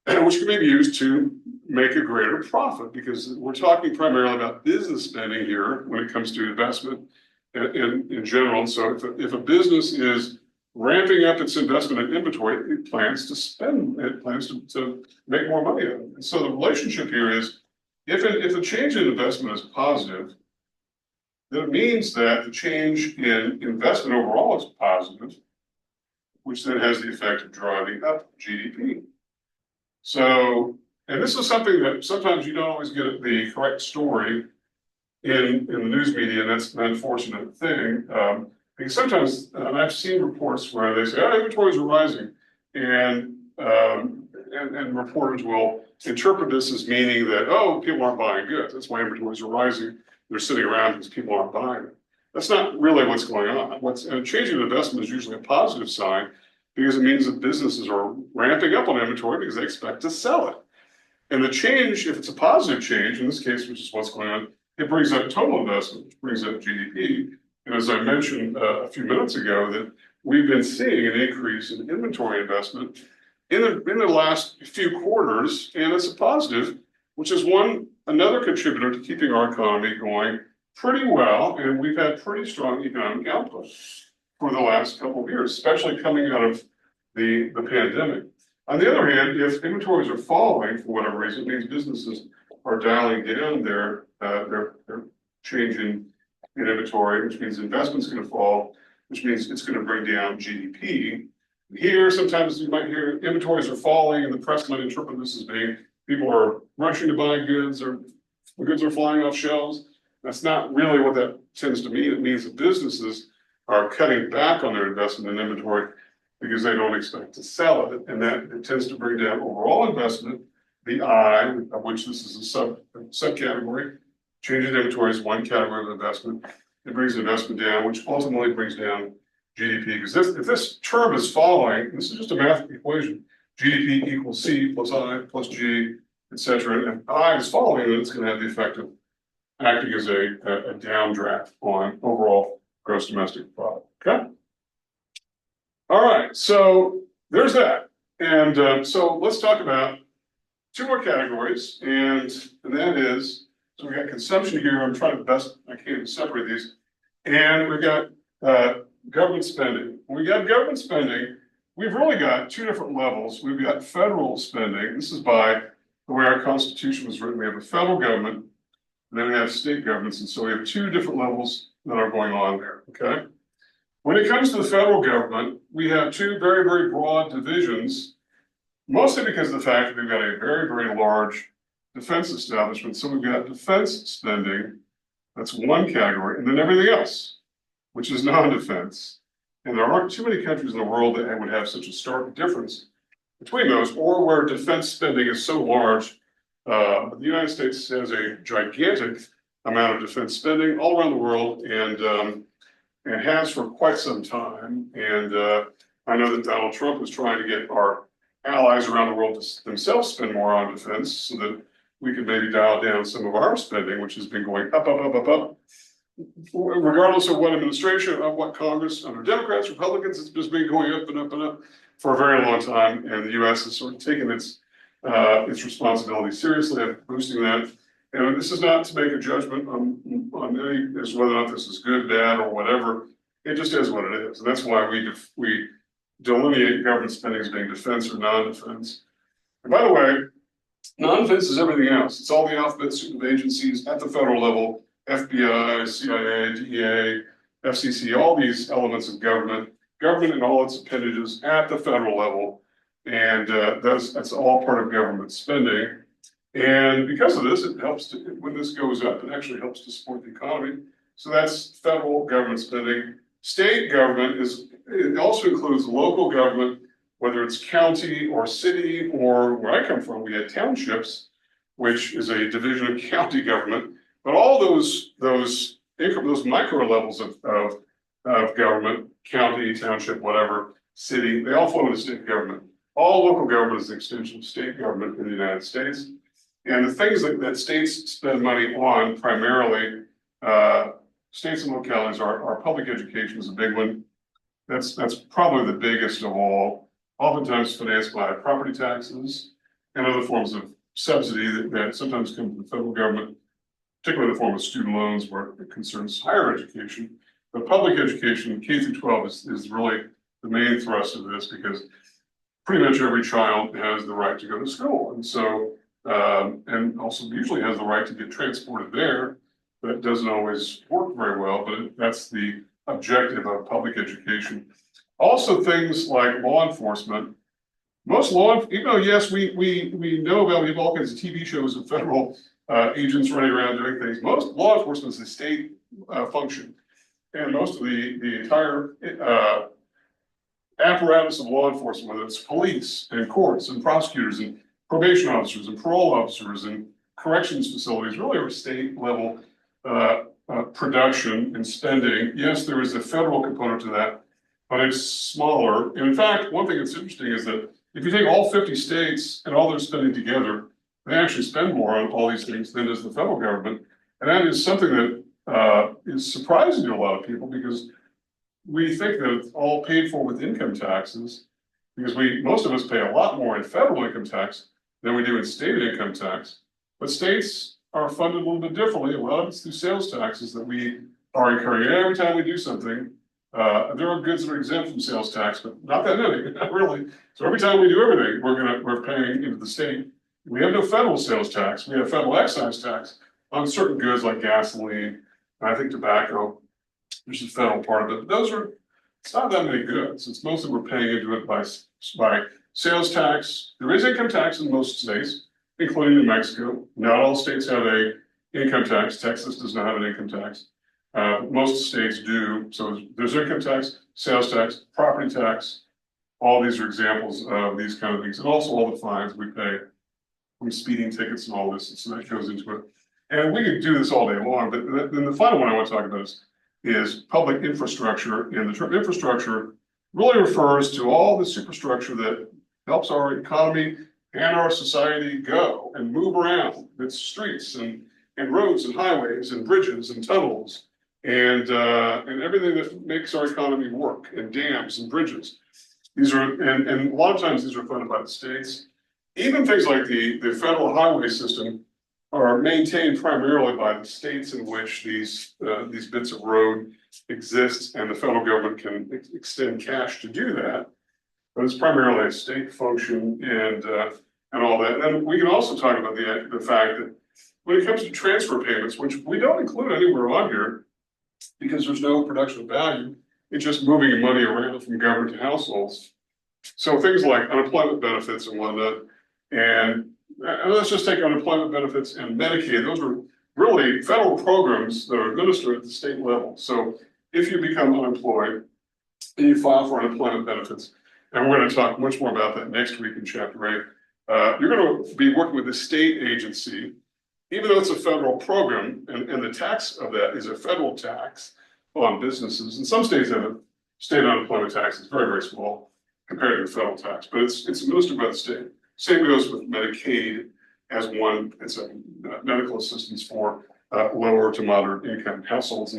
[SPEAKER 1] which can be used to make a greater profit, because we're talking primarily about business spending here when it comes to investment in general. So if a business is ramping up its investment in inventory, it plans to spend, it plans to make more money. And so the relationship here is, if a change in investment is positive, then it means that the change in investment overall is positive, which then has the effect of driving up GDP. So, and this is something that sometimes you don't always get the correct story in the news media, and that's an unfortunate thing. Because sometimes I've seen reports where they say, "Oh, inventories are rising," and reporters will interpret this as meaning that, oh, people aren't buying goods. That's why inventories are rising. They're sitting around because people aren't buying it. That's not really what's going on. A change in investment is usually a positive sign, because it means that businesses are ramping up on inventory because they expect to sell it. And the change, if it's a positive change, in this case, which is what's going on, it brings up total investment, which brings up GDP. And as I mentioned a few minutes ago, that we've been seeing an increase in inventory investment in the last few quarters, and it's a positive, which is another contributor to keeping our economy going pretty well. And we've had pretty strong economic output for the last couple of years, especially coming out of the pandemic. On the other hand, if inventories are falling for whatever reason, it means businesses are dialing down their change in inventory, which means investment's going to fall, which means it's going to bring down GDP. Here, sometimes you might hear inventories are falling, and the press might interpret this as being people are rushing to buy goods, or the goods are flying off shelves. That's not really what that tends to mean. It means that businesses are cutting back on their investment in inventory because they don't expect to sell it, and that it tends to bring down overall investment. The I, of which this is a subcategory, change in inventory is one category of investment. It brings investment down, which ultimately brings down GDP. Because if this term is falling, this is just a math equation. GDP equals C plus I plus G, etc. And if I is falling, then it's going to have the effect of acting as a downdraft on overall gross domestic product. Okay. All right. So there's that. And so let's talk about two more categories, and that is, so we got consumption here. I'm trying to best I can to separate these, and we've got government spending. When we got government spending, we've really got two different levels. We've got federal spending. This is by the way our Constitution was written. We have a federal government, and then we have state governments, and so we have two different levels that are going on there. Okay. When it comes to the federal government, we have two very, very broad divisions. Mostly because of the fact that we've got a very, very large defense establishment. So we've got defense spending, that's one category, and then everything else, which is non-defense. And there aren't too many countries in the world that would have such a stark difference between those, or where defense spending is so large. The United States has a gigantic amount of defense spending all around the world, and has for quite some time. And I know that Donald Trump was trying to get our allies around the world to themselves spend more on defense, so that we could maybe dial down some of our spending, which has been going up. regardless of what administration, of what Congress, under Democrats, Republicans, it's just been going up and up and up for a very long time, and the U.S. has sort of taken its responsibility seriously of boosting that. And this is not to make a judgment on any as whether or not this is good, bad, or whatever. It just is what it is, and that's why we delineate government spending as being defense or non-defense. And by the way, non-defense is everything else. It's all the alphabet soup of agencies at the federal level: FBI, CIA, DEA, FCC, all these elements of government and all its appendages at the federal level. And that's all part of government spending. And because of this, it helps to, when this goes up, it actually helps to support the economy. So that's federal government spending. State government it also includes local government, whether it's county or city, or where I come from, we had townships, which is a division of county government. But all those micro levels of government, county, township, whatever, city, they all flow into state government. All local government is an extension of state government in the United States. And the things that states spend money on primarily, states and localities are public education is a big one. That's probably the biggest of all, oftentimes financed by property taxes and other forms of subsidy that sometimes come from the federal government, particularly in the form of student loans where it concerns higher education. But public education, K through 12, is really the main thrust of this, because pretty much every child has the right to go to school. And so, and also usually has the right to get transported there. That doesn't always work very well, but that's the objective of public education. Also things like law enforcement. Most even though yes, we know about, we have all kinds of TV shows of federal agents running around doing things. Most law enforcement is a state function. And most of the entire apparatus of law enforcement, whether it's police and courts and prosecutors and probation officers and parole officers and corrections facilities, really are state level production and spending. Yes, there is a federal component to that, but it's smaller. And in fact, one thing that's interesting is that if you take all 50 states and all their spending together, they actually spend more on all these things than does the federal government. And that is something that is surprising to a lot of people, because we think that it's all paid for with income taxes, because most of us pay a lot more in federal income tax than we do in state income tax. But states are funded a little bit differently. A lot of it's through sales taxes that we are incurring. Every time we do something, there are goods that are exempt from sales tax, but not that many, not really. So every time we do everything, we're paying into the state. We have no federal sales tax. We have federal excise tax on certain goods like gasoline, and I think tobacco, which is a federal part of it. But it's not that many goods. It's mostly we're paying into it by sales tax. There is income tax in most states, including New Mexico. Not all states have a income tax. Texas does not have an income tax. Most states do. So there's income tax, sales tax, property tax. All these are examples of these kind of things. And also all the fines we pay from speeding tickets and all this. And so that goes into it. And we could do this all day long. But then the final one I want to talk about is public infrastructure. And the term infrastructure really refers to all the superstructure that helps our economy and our society go and move around. It's streets and roads and highways and bridges and tunnels and everything that makes our economy work, and dams and bridges. These are, and a lot of times these are funded by the states. Even things like the federal highway system are maintained primarily by the states in which these bits of road exist, and the federal government can extend cash to do that. But it's primarily a state function and all that. And we can also talk about the fact that when it comes to transfer payments, which we don't include anywhere on here because there's no production value, it's just moving money around from government to households. So things like unemployment benefits and whatnot, and let's just take unemployment benefits and Medicaid. Those are really federal programs that are administered at the state level. So if you become unemployed and you file for unemployment benefits, and we're going to talk much more about that next week in Chapter 8, you're going to be working with the state agency, even though it's a federal program, and the tax of that is a federal tax on businesses. And some states have a state unemployment tax that's very, very small compared to the federal tax, but it's administered by the state. Same goes with Medicaid as one. It's a medical assistance for lower to moderate income households.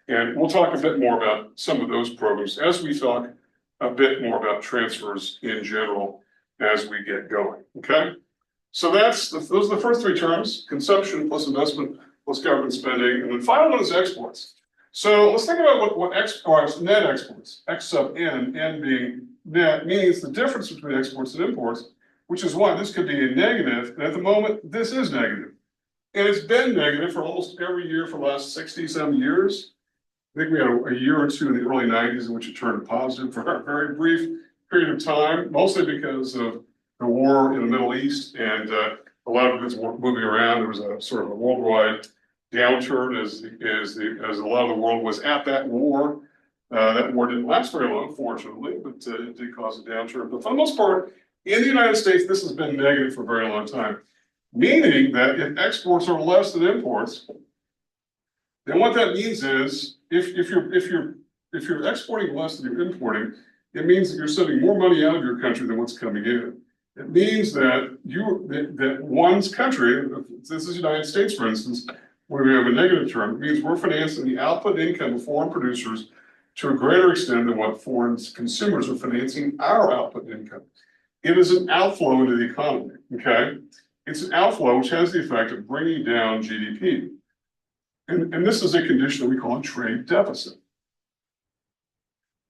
[SPEAKER 1] And we'll talk a bid more about some of those programs as we talk a bit more about transfers in general as we get going, okay? So those are the first three terms: consumption plus investment plus government spending, and then final one is exports. So let's think about what net exports, X sub N, N being net, means the difference between exports and imports, which is why this could be a negative, and at the moment, this is negative. And it's been negative for almost every year for the last 60-some years. I think we had a year or two in the early 90s in which it turned positive for a very brief period of time, mostly because of the war in the Middle East and a lot of goods were moving around. There was a sort of a worldwide downturn as a lot of the world was at that war. That war didn't last very long, fortunately, but it did cause a downturn. But for the most part, in the United States, this has been negative for a very long time, meaning that if exports are less than imports, then what that means is if you're exporting less than you're importing, it means that you're sending more money out of your country than what's coming in. It means that that one's country, this is the United States, for instance, where we have a negative term, it means we're financing the output income of foreign producers to a greater extent than what foreign consumers are financing our output income. It is an outflow into the economy, okay? It's an outflow which has the effect of bringing down GDP. And this is a condition that we call a trade deficit.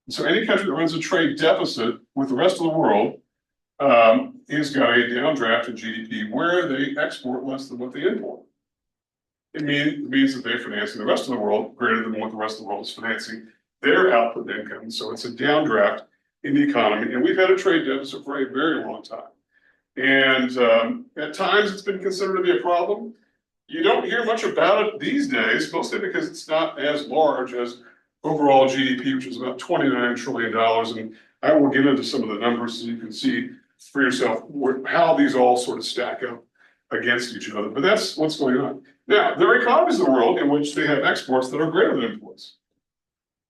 [SPEAKER 1] So any country that runs a trade deficit with the rest of the world has got a downdraft in GDP where they export less than what they import. It means that they're financing the rest of the world greater than what the rest of the world is financing their output income. So it's a downdraft in the economy. And we've had a trade deficit for a very long time. And at times it's been considered to be a problem. You don't hear much about it these days, mostly because it's not as large as overall GDP, which is about $29 trillion. And I will get into some of the numbers so you can see for yourself how these all sort of stack up against each other. But that's what's going on. Now, there are economies in the world in which they have exports that are greater than imports.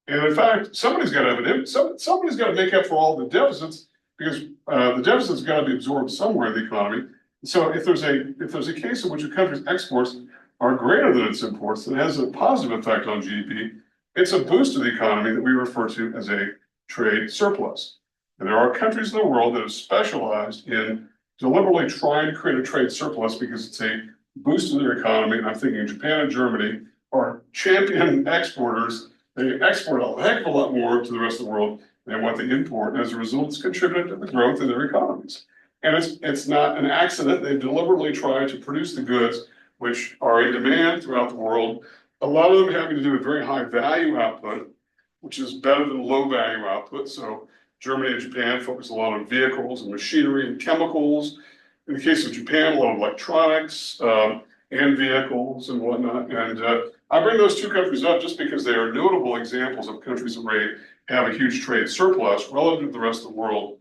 [SPEAKER 1] And in fact, somebody's got to make up for all the deficits, because the deficit's got to be absorbed somewhere in the economy. So if there's a case in which a country's exports are greater than its imports, that has a positive effect on GDP, it's a boost to the economy that we refer to as a trade surplus. And there are countries in the world that have specialized in deliberately trying to create a trade surplus because it's a boost to their economy. And I'm thinking Japan and Germany are champion exporters. They export a heck of a lot more to the rest of the world than what they import. And as a result, it's contributed to the growth of their economies. And it's not an accident. They've deliberately tried to produce the goods which are in demand throughout the world. A lot of them having to do with very high value output, which is better than low value output. So Germany and Japan focus a lot on vehicles and machinery and chemicals. In the case of Japan, a lot of electronics and vehicles and whatnot. And I bring those two countries up just because they are notable examples of countries that have a huge trade surplus relative to the rest of the world.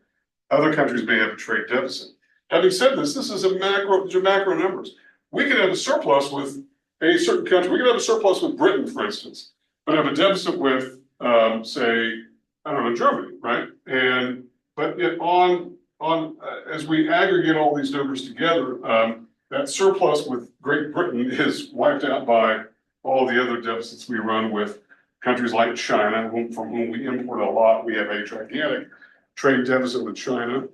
[SPEAKER 1] Other countries may have a trade deficit. Having said this, this is macro numbers. We could have a surplus with a certain country. We could have a surplus with Britain, for instance, but have a deficit with, say, I don't know, Germany, right? As we aggregate all these numbers together, that surplus with Great Britain is wiped out by all the other deficits we run with countries like China, from whom we import a lot. We have a gigantic trade deficit with China.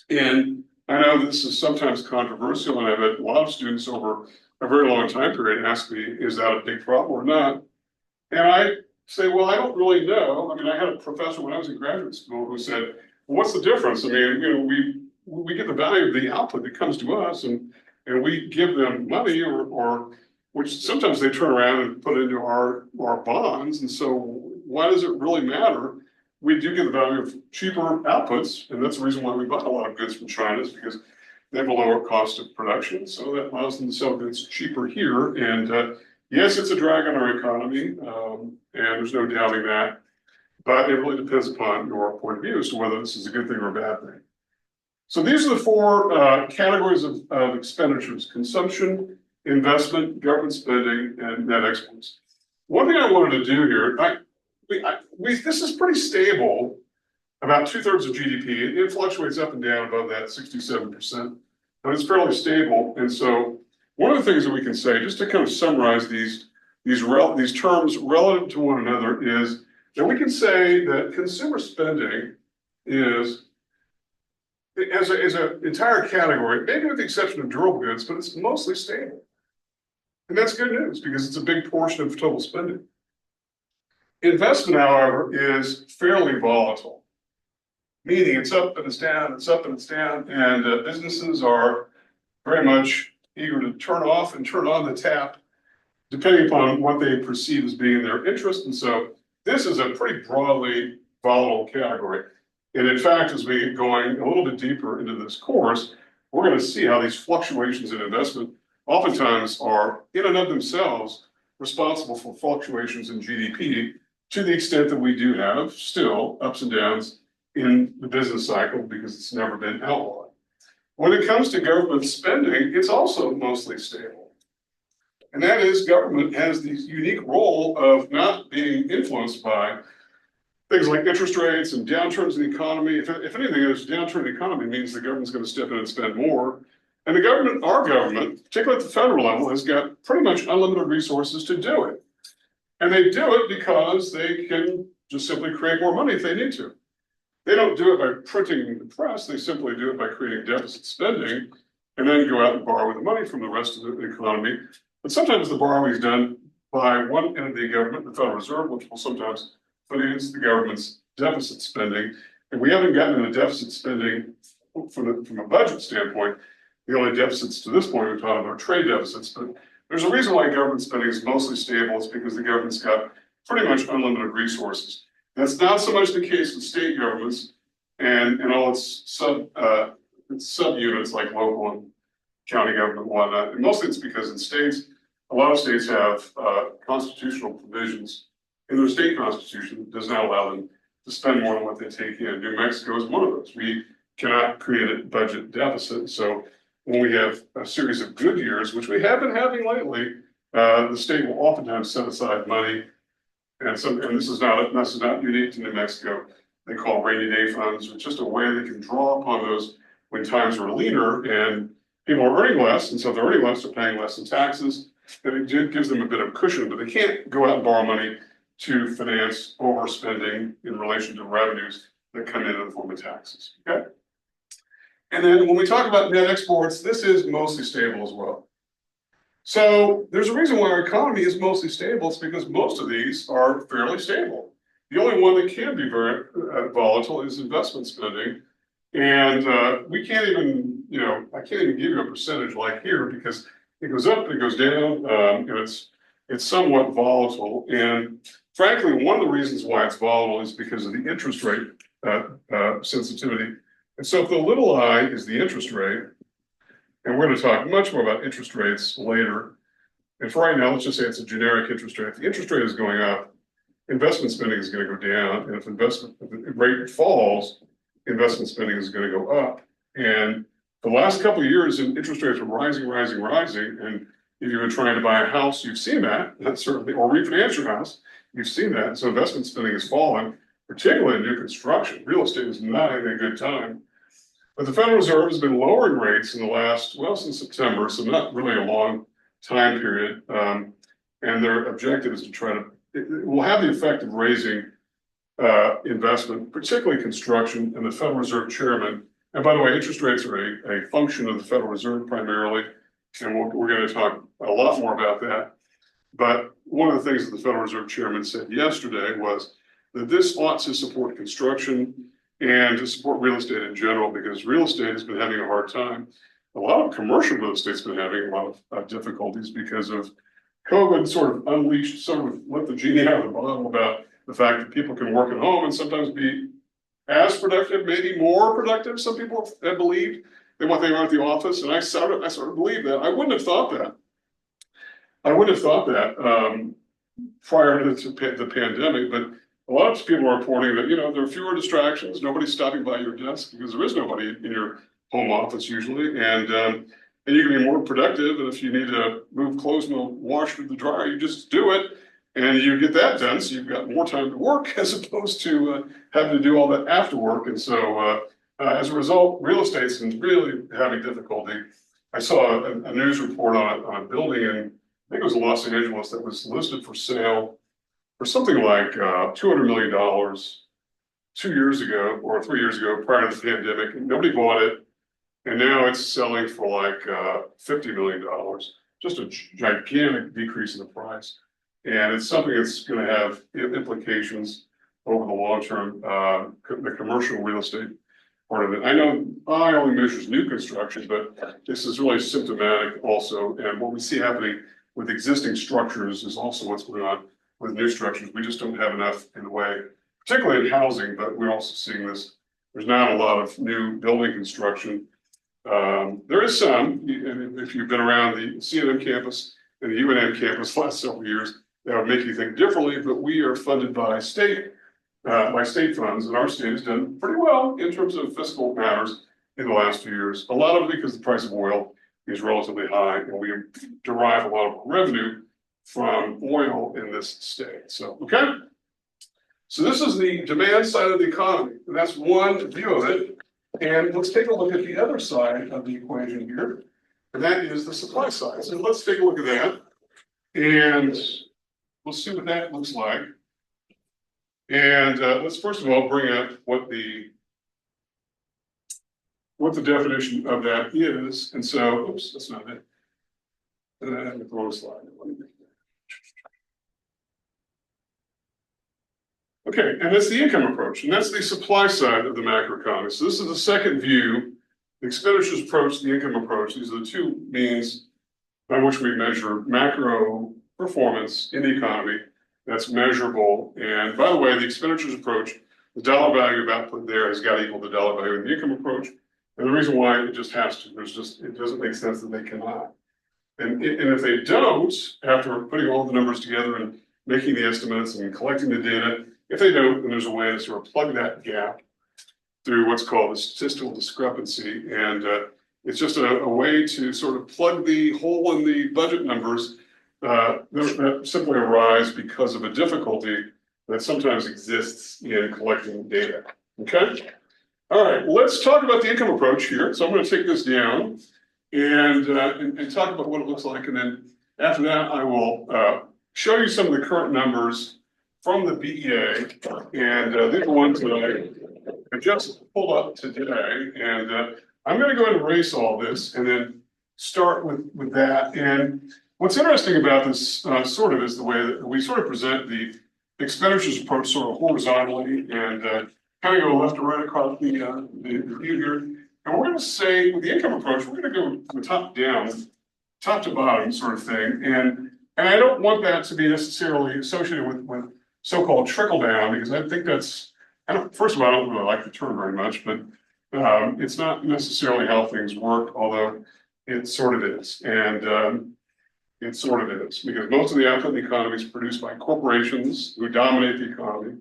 [SPEAKER 1] And I know this is sometimes controversial, and I've had a lot of students over a very long time period ask me, is that a big problem or not? And I say, well, I don't really know. I mean, I had a professor when I was in graduate school who said, well, what's the difference? I mean, we get the value of the output that comes to us, and we give them money, or which sometimes they turn around and put into our bonds. And so why does it really matter? We do get the value of cheaper outputs, and that's the reason why we buy a lot of goods from China, is because they have a lower cost of production. So that allows them to sell goods cheaper here. And yes, it's a drag on our economy, and there's no doubting that. But it really depends upon your point of view as to whether this is a good thing or a bad thing. So these are the four categories of expenditures: consumption, investment, government spending, and net exports. One thing I wanted to do here, this is pretty stable, about 2/3 of GDP. It fluctuates up and down above that 67%, but it's fairly stable. And so One of the things that we can say, just to kind of summarize these terms relative to one another, is that we can say that consumer spending is, as an entire category, maybe with the exception of durable goods, but it's mostly stable. And that's good news because it's a big portion of total spending. Investment, however, is fairly volatile, meaning it's up and it's down, it's up and it's down, and businesses are very much eager to turn off and turn on the tap, depending upon what they perceive as being their interest. And so this is a pretty broadly volatile category. And in fact, as we get going a little bit deeper into this course, we're going to see how these fluctuations in investment oftentimes are, in and of themselves, responsible for fluctuations in GDP, to the extent that we do have still ups and downs in the business cycle because it's never been outlawed. When it comes to government spending, it's also mostly stable. And that is, government has the unique role of not being influenced by things like interest rates and downturns in the economy. If anything, this downturn in the economy means the government's going to step in and spend more. And the government, our government, particularly at the federal level, has got pretty much unlimited resources to do it. And they do it because they can just simply create more money if they need to. They don't do it by printing the press, they simply do it by creating deficit spending and then go out and borrow the money from the rest of the economy. But sometimes the borrowing is done by one end of the government, the Federal Reserve, which will sometimes finance the government's deficit spending. And we haven't gotten into deficit spending from a budget standpoint. The only deficits to this point we've talked about are trade deficits, but there's a reason why government spending is mostly stable. It's because the government's got pretty much unlimited resources. That's not so much the case with state governments and all its subunits like local and county government and whatnot. And mostly it's because in states, a lot of states have constitutional provisions in their state constitution that does not allow them to spend more than what they take in. New Mexico is one of those. We cannot create a budget deficit. So when we have a series of good years, which we have been having lately, the state will oftentimes set aside money. And this is not unique to New Mexico. They call rainy day funds, which is just a way they can draw upon those when times are leaner and people are earning less. And so if they're earning less, they're paying less in taxes. And it gives them a bit of cushion, but they can't go out and borrow money to finance overspending in relation to revenues that come in the form of taxes. Okay. And then when we talk about net exports, this is mostly stable as well. So there's a reason why our economy is mostly stable. It's because most of these are fairly stable. The only one that can be very volatile is investment spending. And we can't even, I can't even give you a percentage like here because it goes up, it goes down, and it's somewhat volatile. And frankly, one of the reasons why it's volatile is because of the interest rate sensitivity. And so if the little I is the interest rate, and we're going to talk much more about interest rates later. And for right now, let's just say it's a generic interest rate. If the interest rate is going up, investment spending is going to go down. And if the rate falls, investment spending is going to go up. And the last couple of years, interest rates were rising. And if you've been trying to buy a house, you've seen that. That's certainly, or refinance your house, you've seen that. So investment spending has fallen, particularly in new construction. Real estate is not having a good time. But the Federal Reserve has been lowering rates in the last, since September, so not really a long time period. And their objective is to try to, it will have the effect of raising investment, particularly construction, and the Federal Reserve Chairman. And by the way, interest rates are a function of the Federal Reserve primarily, and we're going to talk a lot more about that. But one of the things that the Federal Reserve Chairman said yesterday was that this ought to support construction and to support real estate in general, because real estate has been having a hard time. A lot of commercial real estate's been having a lot of difficulties because of COVID sort of unleashed, sort of let the genie out of the bottle about the fact that people can work at home and sometimes be as productive, maybe more productive, some people have believed, than what they are at the office. And I sort of believe that. I wouldn't have thought that. Prior to the pandemic, but a lot of people are reporting that, there are fewer distractions, nobody's stopping by your desk because there is nobody in your home office usually, and you can be more productive. And if you need to move clothes from the washer to the dryer, you just do it, and you get that done. So you've got more time to work as opposed to having to do all that after work. And so as a result, real estate's been really having difficulty. I saw a news report on a building in, I think it was Los Angeles, that was listed for sale for something like $200 million 2 years ago or 3 years ago prior to the pandemic, and nobody bought it. And now it's selling for like $50 million, just a gigantic decrease in the price. And it's something that's going to have implications over the long term, the commercial real estate part of it. I know I only measures new construction, but this is really symptomatic also. And what we see happening with existing structures is also what's going on with new structures. We just don't have enough in the way, particularly in housing, but we're also seeing this. There's not a lot of new building construction. There is some, if you've been around the C&M campus and the UNM campus the last several years, that would make you think differently, but we are funded by state funds, and our state has done pretty well in terms of fiscal matters in the last few years. A lot of it because the price of oil is relatively high, and we derive a lot of revenue from oil in this state. So, okay. So this is the demand side of the economy, and that's one view of it. And let's take a look at the other side of the equation here, and that is the supply side. So let's take a look at that, and we'll see what that looks like. And let's first of all bring up what the definition of that is. And so, oops, that's not it. I have the wrong slide. Okay, and that's the income approach, and that's the supply side of the macroeconomy. So this is the second view, the expenditures approach, the income approach. These are the two means by which we measure macro performance in the economy that's measurable. And by the way, the expenditures approach, the dollar value of output there has got to equal the dollar value of the income approach. And the reason why it just has to, it doesn't make sense that they cannot. And if they don't, after putting all the numbers together and making the estimates and collecting the data, if they don't, then there's a way to sort of plug that gap through what's called the statistical discrepancy. And it's just a way to sort of plug the hole in the budget numbers that simply arise because of a difficulty that sometimes exists in collecting data. Okay? All right, let's talk about the income approach here. So I'm going to take this down and talk about what it looks like. And then after that, I will show you some of the current numbers from the BEA, and these are ones that I just pulled up today, and I'm going to go ahead and erase all this and then start with that. And what's interesting about this sort of is the way that we sort of present the expenditures approach sort of horizontally and kind of go left to right across the view here. And we're going to say with the income approach, we're going to go from top down, top to bottom sort of thing. And I don't want that to be necessarily associated with so-called trickle down, because I think that's, first of all, I don't really like the term very much, but it's not necessarily how things work, although it sort of is. And it sort of is, because most of the output in the economy is produced by corporations who dominate the economy.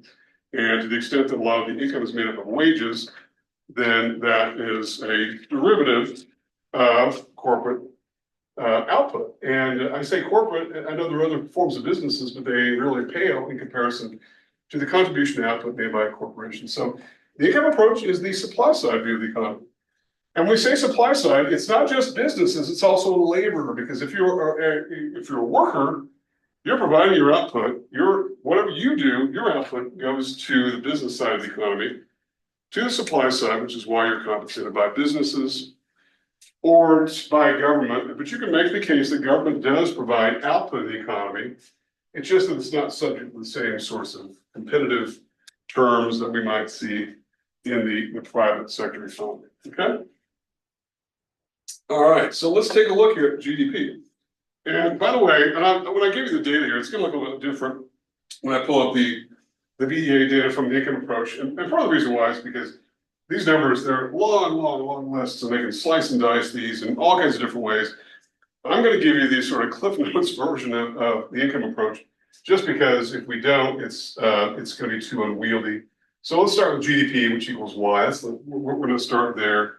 [SPEAKER 1] And to the extent that a lot of the income is made up of wages, then that is a derivative of corporate output. And I say corporate, I know there are other forms of businesses, but they really pale in comparison to the contribution to output made by a corporation. So the income approach is the supply side view of the economy. And when we say supply side, it's not just businesses, it's also labor, because if you're a worker, you're providing your output, whatever you do, your output goes to the business side of the economy, to the supply side, which is why you're compensated by businesses or by government. But you can make the case that government does provide output in the economy. It's just that it's not subject to the same sorts of competitive terms that we might see in the private sector economy. Okay? All right, so let's take a look here at GDP. And by the way, when I give you the data here, it's going to look a little different when I pull up the BEA data from the income approach. And part of the reason why is because these numbers, they're long lists, and they can slice and dice these in all kinds of different ways. I'm going to give you the sort of Cliff Notes version of the income approach, just because if we don't, it's going to be too unwieldy. So let's start with GDP, which equals Y. We're going to start there.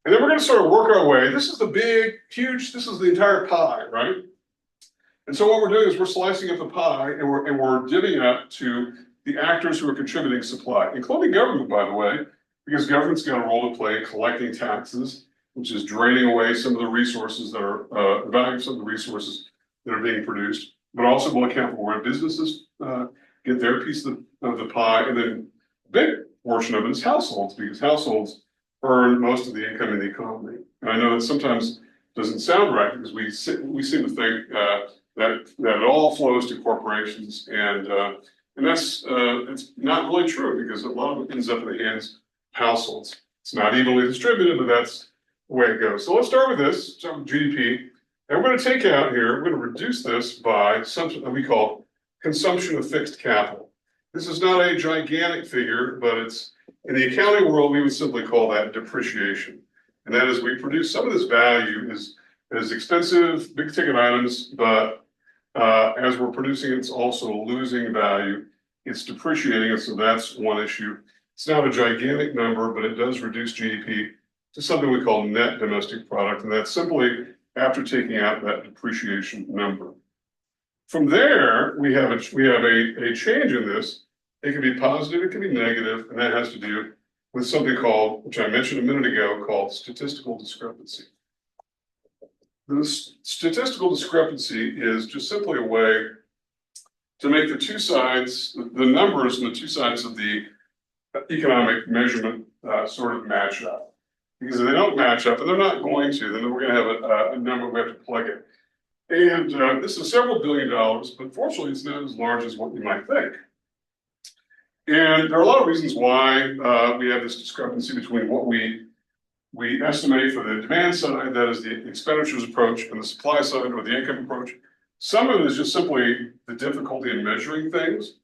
[SPEAKER 1] And then we're going to sort of work our way. This is the big, huge, this is the entire pie, right? And so what we're doing is we're slicing up the pie, and we're divvying up to the actors who are contributing supply, including government, by the way, because government's got a role to play in collecting taxes which is draining away some of the resources that are, the value of some of the resources that are being produced, but also will account for where businesses get their piece of the pie, and then a big portion of it is households, because households earn most of the income in the economy. And I know that sometimes doesn't sound right, because we seem to think that it all flows to corporations, and that's it's not really true, because a lot of it ends up in the hands of households. It's not evenly distributed, but that's the way it goes. So let's start with this, start with GDP. And we're going to take out here, we're going to reduce this by something that we call consumption of fixed capital. This is not a gigantic figure, but it's, in the accounting world, we would simply call that depreciation. And that is, we produce some of this value is expensive, big ticket items, but as we're producing it, it's also losing value. It's depreciating, and so that's one issue. It's not a gigantic number, but it does reduce GDP to something we call net domestic product, and that's simply after taking out that depreciation number. From there, we have a change in this. It can be positive, it can be negative, and that has to do with something called, which I mentioned a minute ago, called statistical discrepancy. The statistical discrepancy is just simply a way to make the two sides, the numbers and the two sides of the economic measurement sort of match up. Because if they don't match up, and they're not going to, then we're going to have a number we have to plug in. And this is several $billion, but fortunately it's not as large as what you might think. And there are a lot of reasons why we have this discrepancy between what we estimate for the demand side, that is the expenditures approach, and the supply side, or the income approach. Some of it is just simply the difficulty in measuring things.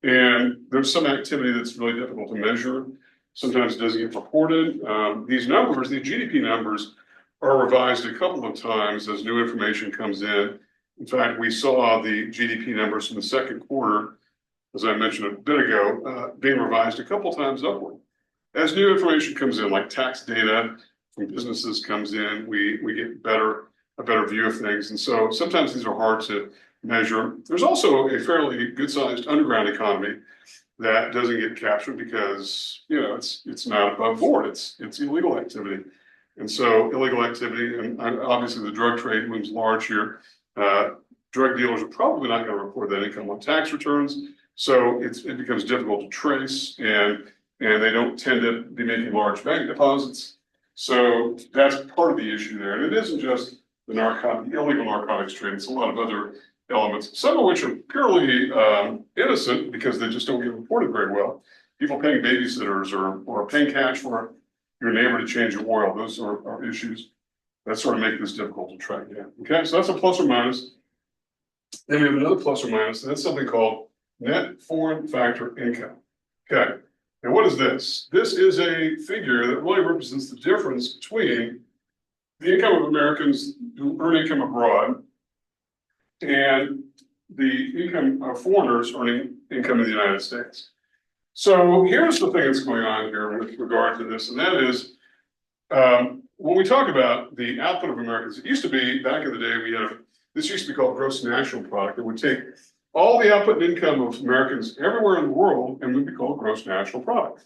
[SPEAKER 1] And there's some activity that's really difficult to measure. Sometimes it doesn't get reported. These numbers, the GDP numbers, are revised a couple of times as new information comes in. In fact, we saw the GDP numbers from the second quarter, as I mentioned a bit ago, being revised a couple times upward. As new information comes in, like tax data from businesses comes in, we get a better view of things. And so sometimes these are hard to measure. There's also a fairly good-sized underground economy that doesn't get captured because, you know, it's not above board. It's illegal activity. And so illegal activity, and obviously the drug trade looms large here. Drug dealers are probably not going to report that income on tax returns. So it becomes difficult to trace, and they don't tend to be making large bank deposits. So that's part of the issue there. And it isn't just the illegal narcotics trade, it's a lot of other elements, some of which are purely innocent because they just don't get reported very well. People paying babysitters or paying cash for your neighbor to change your oil, those are issues that sort of make this difficult to track down. Okay, so that's a plus or minus. Then we have another plus or minus, and that's something called net foreign factor income. Okay, and what is this? This is a figure that really represents the difference between the income of Americans who earn income abroad and the income of foreigners earning income in the United States. So here's the thing that's going on here with regard to this, and that is when we talk about the output of Americans, it used to be, back in the day, this used to be called gross national product. It would take all the output and income of Americans everywhere in the world and would be called gross national product.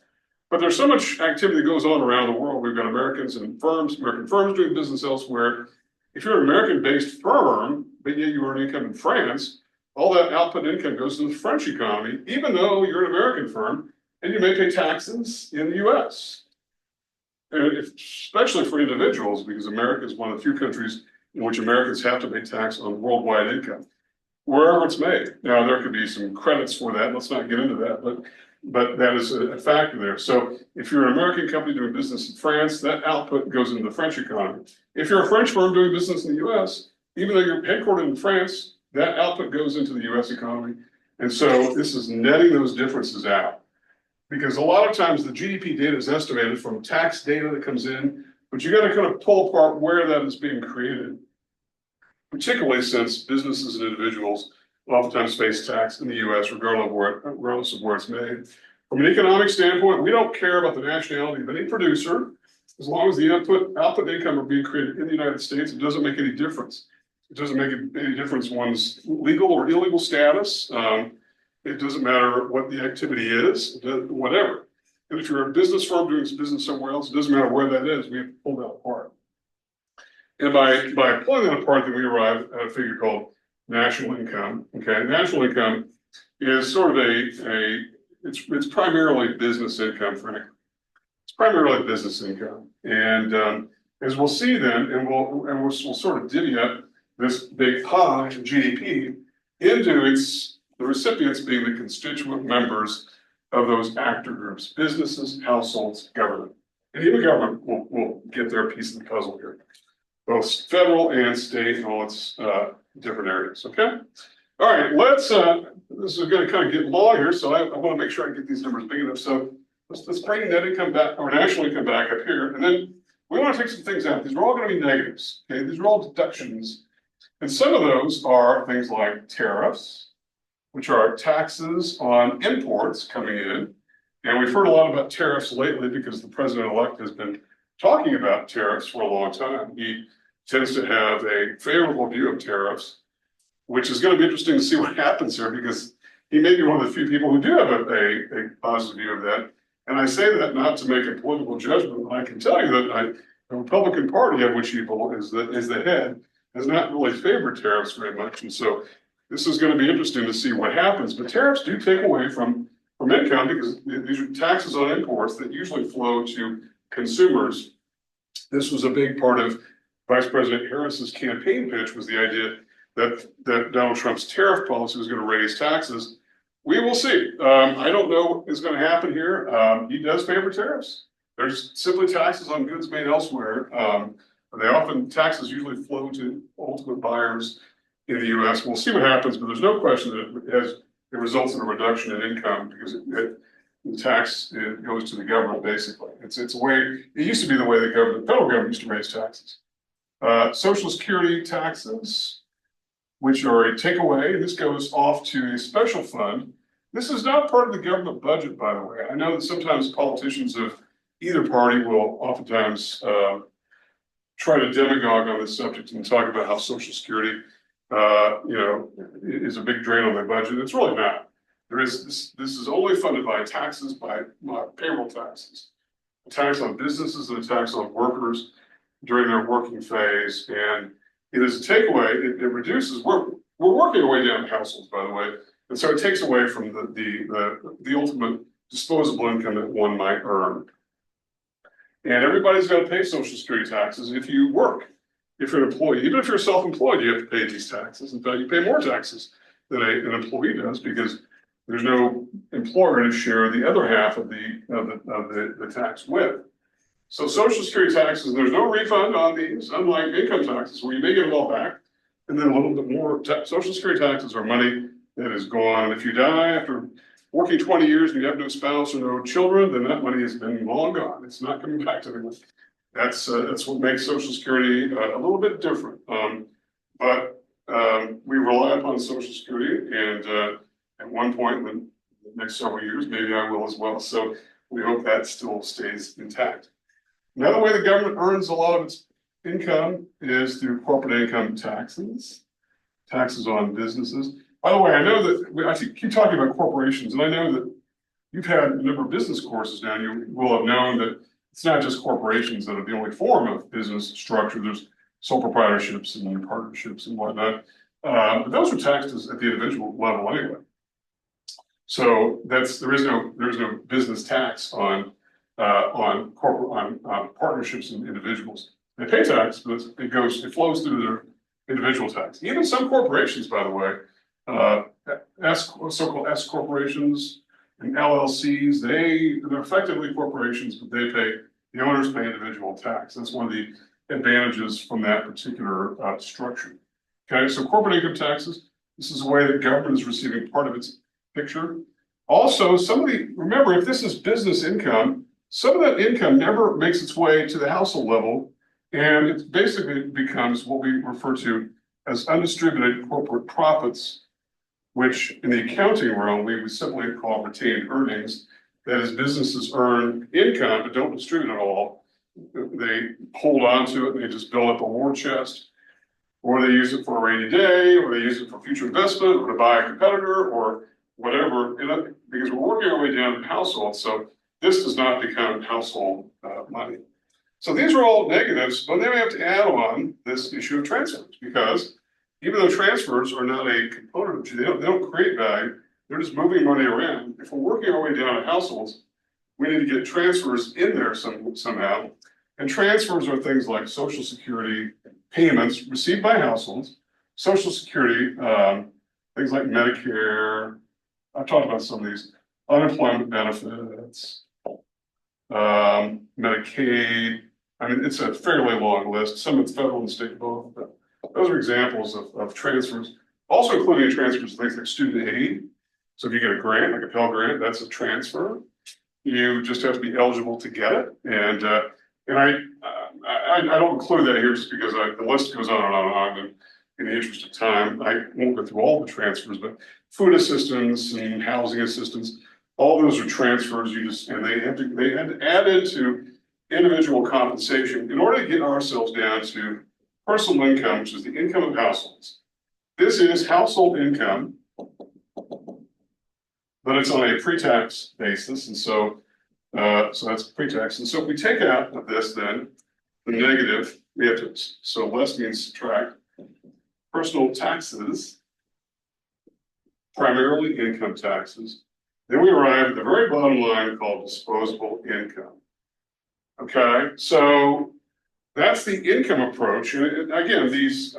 [SPEAKER 1] But there's so much activity that goes on around the world. We've got Americans and American firms doing business elsewhere. If you're an American-based firm, but yet you earn income in France, all that output income goes to the French economy, even though you're an American firm and you may pay taxes in the US. And especially for individuals, because America is one of the few countries in which Americans have to pay tax on worldwide income, wherever it's made. Now, there could be some credits for that. Let's not get into that, but that is a factor there. So if you're an American company doing business in France, that output goes into the French economy. If you're a French firm doing business in the US, even though you're headquartered in France, that output goes into the US economy. And so this is netting those differences out. Because a lot of times the GDP data is estimated from tax data that comes in, but you got to kind of pull apart where that is being created, particularly since businesses and individuals oftentimes face tax in the US regardless of where it's made. From an economic standpoint, we don't care about the nationality of any producer. As long as the output income are being created in the United States, it doesn't make any difference. It doesn't make any difference one's legal or illegal status. It doesn't matter what the activity is, whatever. And if you're a business firm doing business somewhere else, it doesn't matter where that is, we have to pull that apart. And by pulling that apart, then we arrive at a figure called national income. Okay, national income is sort of it's primarily business income, frankly. It's primarily business income, and as we'll see then, and we'll sort of divvy up this big pie of GDP into the recipients being the constituent members of those actor groups: businesses, households, government, and even government will get their piece of the puzzle here, both federal and state and all its different areas. Okay. All right, this is going to kind of get long here, so I want to make sure I get these numbers big enough. So let's bring net income back, or national income back up here, and then we want to take some things out. These are all going to be negatives. Okay, these are all deductions, and some of those are things like tariffs, which are taxes on imports coming in. And we've heard a lot about tariffs lately because the president-elect has been talking about tariffs for a long time. He tends to have a favorable view of tariffs, which is going to be interesting to see what happens here, because he may be one of the few people who do have a positive view of that. And I say that not to make a political judgment. I can tell you that the Republican Party, of which he is the head, has not really favored tariffs very much. And so this is going to be interesting to see what happens. But tariffs do take away from income, because these are taxes on imports that usually flow to consumers. This was a big part of Vice President Harris's campaign pitch, was the idea that Donald Trump's tariff policy was going to raise taxes. We will see. I don't know what is going to happen here. He does favor tariffs. There's simply taxes on goods made elsewhere. Taxes usually flow to ultimate buyers in the U.S. We'll see what happens, but there's no question that it results in a reduction in income, because the tax goes to the government, basically. It's a way. It used to be the way the federal government used to raise taxes. Social Security taxes, which are a takeaway. This goes off to a special fund. This is not part of the government budget, by the way. I know that sometimes politicians of either party will oftentimes try to demagogue on this subject and talk about how Social Security, is a big drain on their budget. It's really not. This is only funded by taxes, by payroll taxes, a tax on businesses and a tax on workers during their working phase. And it is a takeaway. It reduces. We're working our way down households, by the way, and so it takes away from the ultimate disposable income that one might earn. And everybody's got to pay Social Security taxes if you work. If you're an employee, even if you're self-employed, you have to pay these taxes. In fact, you pay more taxes than an employee does, because there's no employer to share the other half of the tax with. So Social Security taxes, there's no refund on these, unlike income taxes, where you may get it all back, and then a little bit more. Social Security taxes are money that is gone. And if you die after working 20 years and you have no spouse or no children, then that money has been long gone. It's not coming back to anyone. That's what makes Social Security a little bit different. But we rely upon Social Security, and at one point in the next several years, maybe I will as well. So we hope that still stays intact. Another way the government earns a lot of its income is through corporate income taxes, taxes on businesses. By the way, I know that I keep talking about corporations, and I know that you've had a number of business courses now. You will have known that it's not just corporations that are the only form of business structure. There's sole proprietorships and partnerships and whatnot. But those are taxed at the individual level anyway. So there is no business tax on partnerships and individuals. They pay tax, but it flows through their individual tax. Even some corporations, by the way, so-called S corporations and LLCs, they're effectively corporations, but the owners pay individual tax. That's one of the advantages from that particular structure. Okay, so corporate income taxes, this is a way that government is receiving part of its picture. Also, remember, if this is business income, some of that income never makes its way to the household level, and it basically becomes what we refer to as undistributed corporate profits, which in the accounting realm, we simply call retained earnings. That is, businesses earn income but don't distribute it all. They hold on to it and they just build up a war chest, or they use it for a rainy day, or they use it for future investment, or to buy a competitor, or whatever, because we're working our way down the household. So this does not become household money. So these are all negatives, but then we have to add on this issue of transfers, because even though transfers are not a component of GDP, they don't create value, they're just moving money around. If we're working our way down to households, we need to get transfers in there somehow. And transfers are things like Social Security payments received by households, Social Security, things like Medicare. I've talked about some of these, unemployment benefits, Medicaid. I mean, it's a fairly long list. Some it's federal and state both, but those are examples of transfers. Also including transfers, things like student aid. So if you get a grant, like a Pell Grant, that's a transfer. You just have to be eligible to get it. And I don't include that here just because the list goes on and on and on. And in the interest of time, I won't go through all the transfers, but food assistance and housing assistance, all those are transfers. And they had to add into individual compensation in order to get ourselves down to personal income, which is the income of households. This is household income, but it's on a pre-tax basis, and so that's pre-tax. And so if we take out of this, then the negative, we have to, so less means subtract personal taxes, primarily income taxes. Then we arrive at the very bottom line called disposable income. Okay, so that's the income approach. And again, these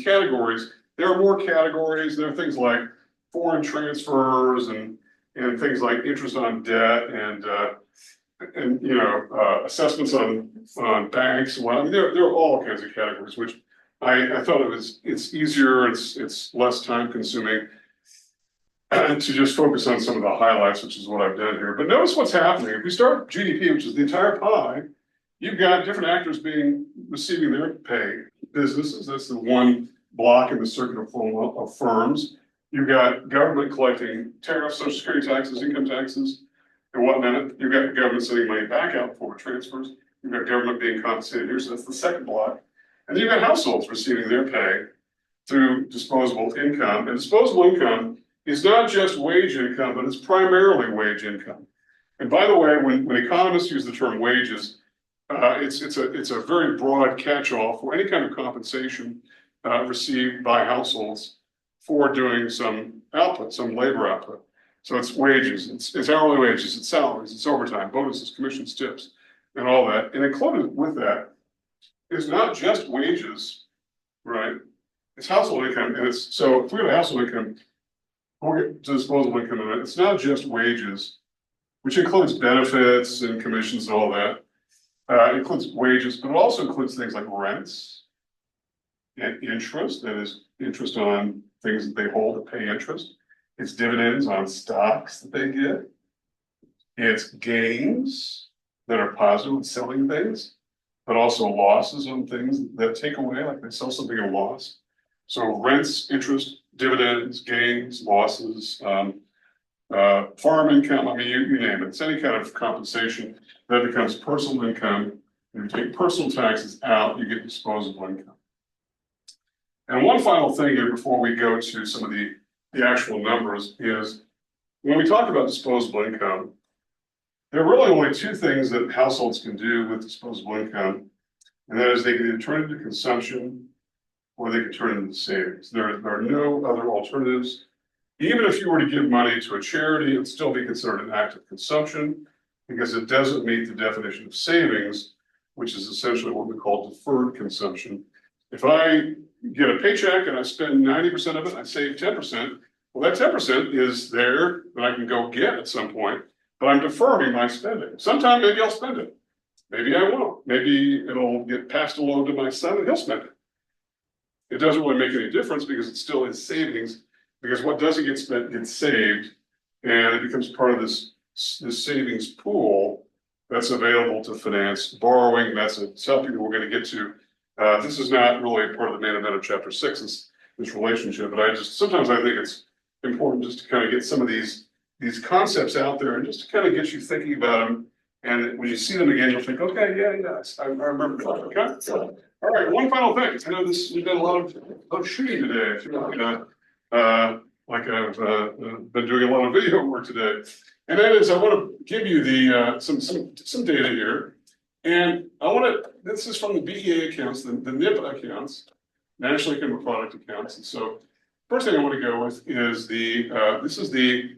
[SPEAKER 1] categories, there are more categories. There are things like foreign transfers and things like interest on debt and assessments on banks. Well, I mean, there are all kinds of categories, which I thought it's easier, it's less time consuming to just focus on some of the highlights, which is what I've done here. But notice what's happening. If we start with GDP, which is the entire pie, you've got different actors receiving their pay. Businesses, that's the one block in the circuit of firms. You've got government collecting tariffs, social security taxes, income taxes, and whatnot. You've got government sending money back out for transfers. You've got government being compensated here, so that's the second block. And then you've got households receiving their pay through disposable income. And disposable income is not just wage income, but it's primarily wage income. And by the way, when economists use the term wages, it's a very broad catch-all for any kind of compensation received by households for doing some output, some labor output. So it's wages, it's hourly wages, it's salaries, it's overtime, bonuses, commissions, tips, and all that. And included with that is not just wages, right? It's household income, and so if we have household income, we'll get to disposable income in a minute. It's not just wages, which includes benefits and commissions and all that. It includes wages, but it also includes things like rents and interest, that is interest on things that they hold to pay interest. It's dividends on stocks that they get. It's gains that are positive with selling things, but also losses on things that take away, like they sell something at a loss. So rents, interest, dividends, gains, losses, farm income, I mean, you name it. It's any kind of compensation that becomes personal income. If you take personal taxes out, you get disposable income. And one final thing here before we go to some of the actual numbers is when we talk about disposable income, there are really only two things that households can do with disposable income, and that is they can either turn it into consumption or they can turn it into savings. There are no other alternatives. Even if you were to give money to a charity, it would still be considered an act of consumption because it doesn't meet the definition of savings, which is essentially what we call deferred consumption. If I get a paycheck and I spend 90% of it, I save 10%. Well, that 10% is there that I can go get at some point, but I'm deferring my spending. Sometime maybe I'll spend it. Maybe I won't. Maybe it'll get passed along to my son and he'll spend it. It doesn't really make any difference because it still is savings, because what doesn't get spent gets saved, and it becomes part of this savings pool that's available to finance borrowing. That's something that we're going to get to. This is not really part of the main event of chapter 6, this relationship, but sometimes I think it's important just to kind of get some of these concepts out there and just to kind of get you thinking about them. And when you see them again, you'll think, okay, yeah, I remember. Okay. All right, one final thing. I know we've done a lot of shooting today. like I've been doing a lot of video work today. And that is, I want to give you the some data here. And I want to, this is from the BEA accounts, the NIP accounts, National Income Product accounts. And so first thing I want to go with is the, this is the,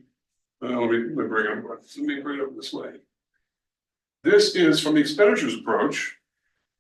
[SPEAKER 1] let me bring it over. Let me bring it over this way. This is from the expenditures approach.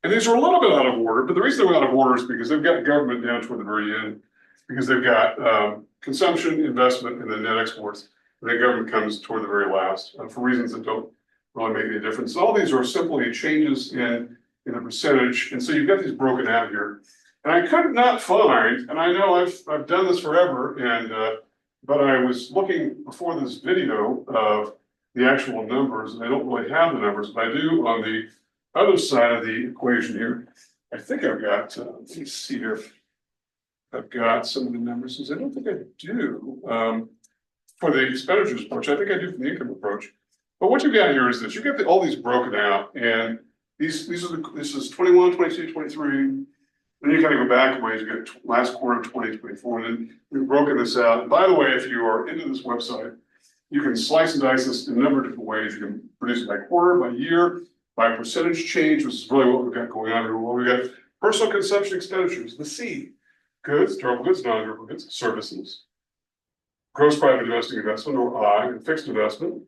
[SPEAKER 1] And these are a little bit out of order, but the reason they're out of order is because they've got government down toward the very end, because they've got consumption, investment, and then net exports. And then government comes toward the very last for reasons that don't really make any difference. All these are simply changes in the percentage. And so you've got these broken out here. And I could not find, and I know I've done this forever, and but I was looking before this video of the actual numbers, and I don't really have the numbers, but I do on the other side of the equation here. I think I've got, let me see here if I've got some of the numbers, because I don't think I do for the expenditures approach. I think I do for the income approach. But what you've got here is this: you get all these broken out, and these are this is 21, 22, 23. Then you kind of go back a ways, you get last quarter of 2024, and then we've broken this out. And by the way, if you are into this website, you can slice and dice this in a number of different ways. You can produce it by quarter, by year, by percentage change, which is really what we've got going on here. Well, we've got personal consumption expenditures, the C, goods, durable goods, non-durable goods, services, gross private domestic investment, or I, and fixed investment.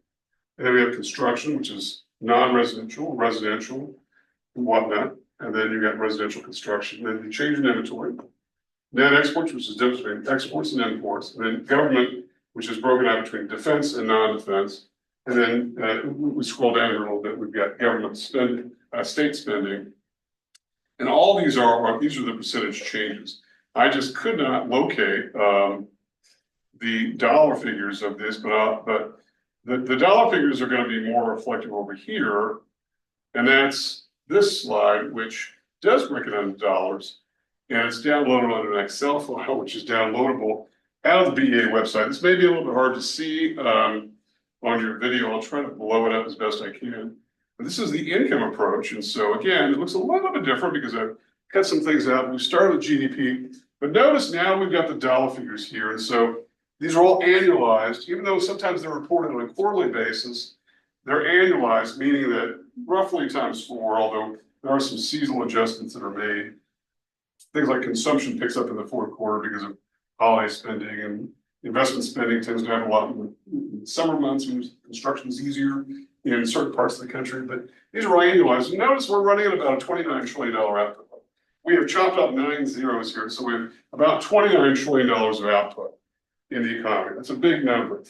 [SPEAKER 1] And then we have construction, which is non-residential, residential, and whatnot. And then you got residential construction. And then you change in inventory. Net exports, which is difference between exports and imports. And then government, which is broken out between defense and non-defense. And then we scroll down here a little bit. We've got government spending, state spending. And all these are the percentage changes. I just could not locate the dollar figures of this, but the dollar figures are going to be more reflective over here. And that's this slide, which does break it into dollars, and it's downloaded on an Excel file, which is downloadable out of the BEA website. This may be a little bit hard to see on your video. I'll try to blow it up as best I can. But this is the income approach, and so again, it looks a little bit different because I've cut some things out. We started with GDP, but notice now we've got the dollar figures here, and so these are all annualized, even though sometimes they're reported on a quarterly basis. They're annualized, meaning that roughly times 4, although there are some seasonal adjustments that are made. Things like consumption picks up in the fourth quarter because of holiday spending, and investment spending tends to have a lot in the summer months when construction is easier in certain parts of the country. But these are all annualized. And notice we're running at about a $29 trillion output. We have chopped up 9 zeros here, so we have about $29 trillion of output in the economy. That's a big number.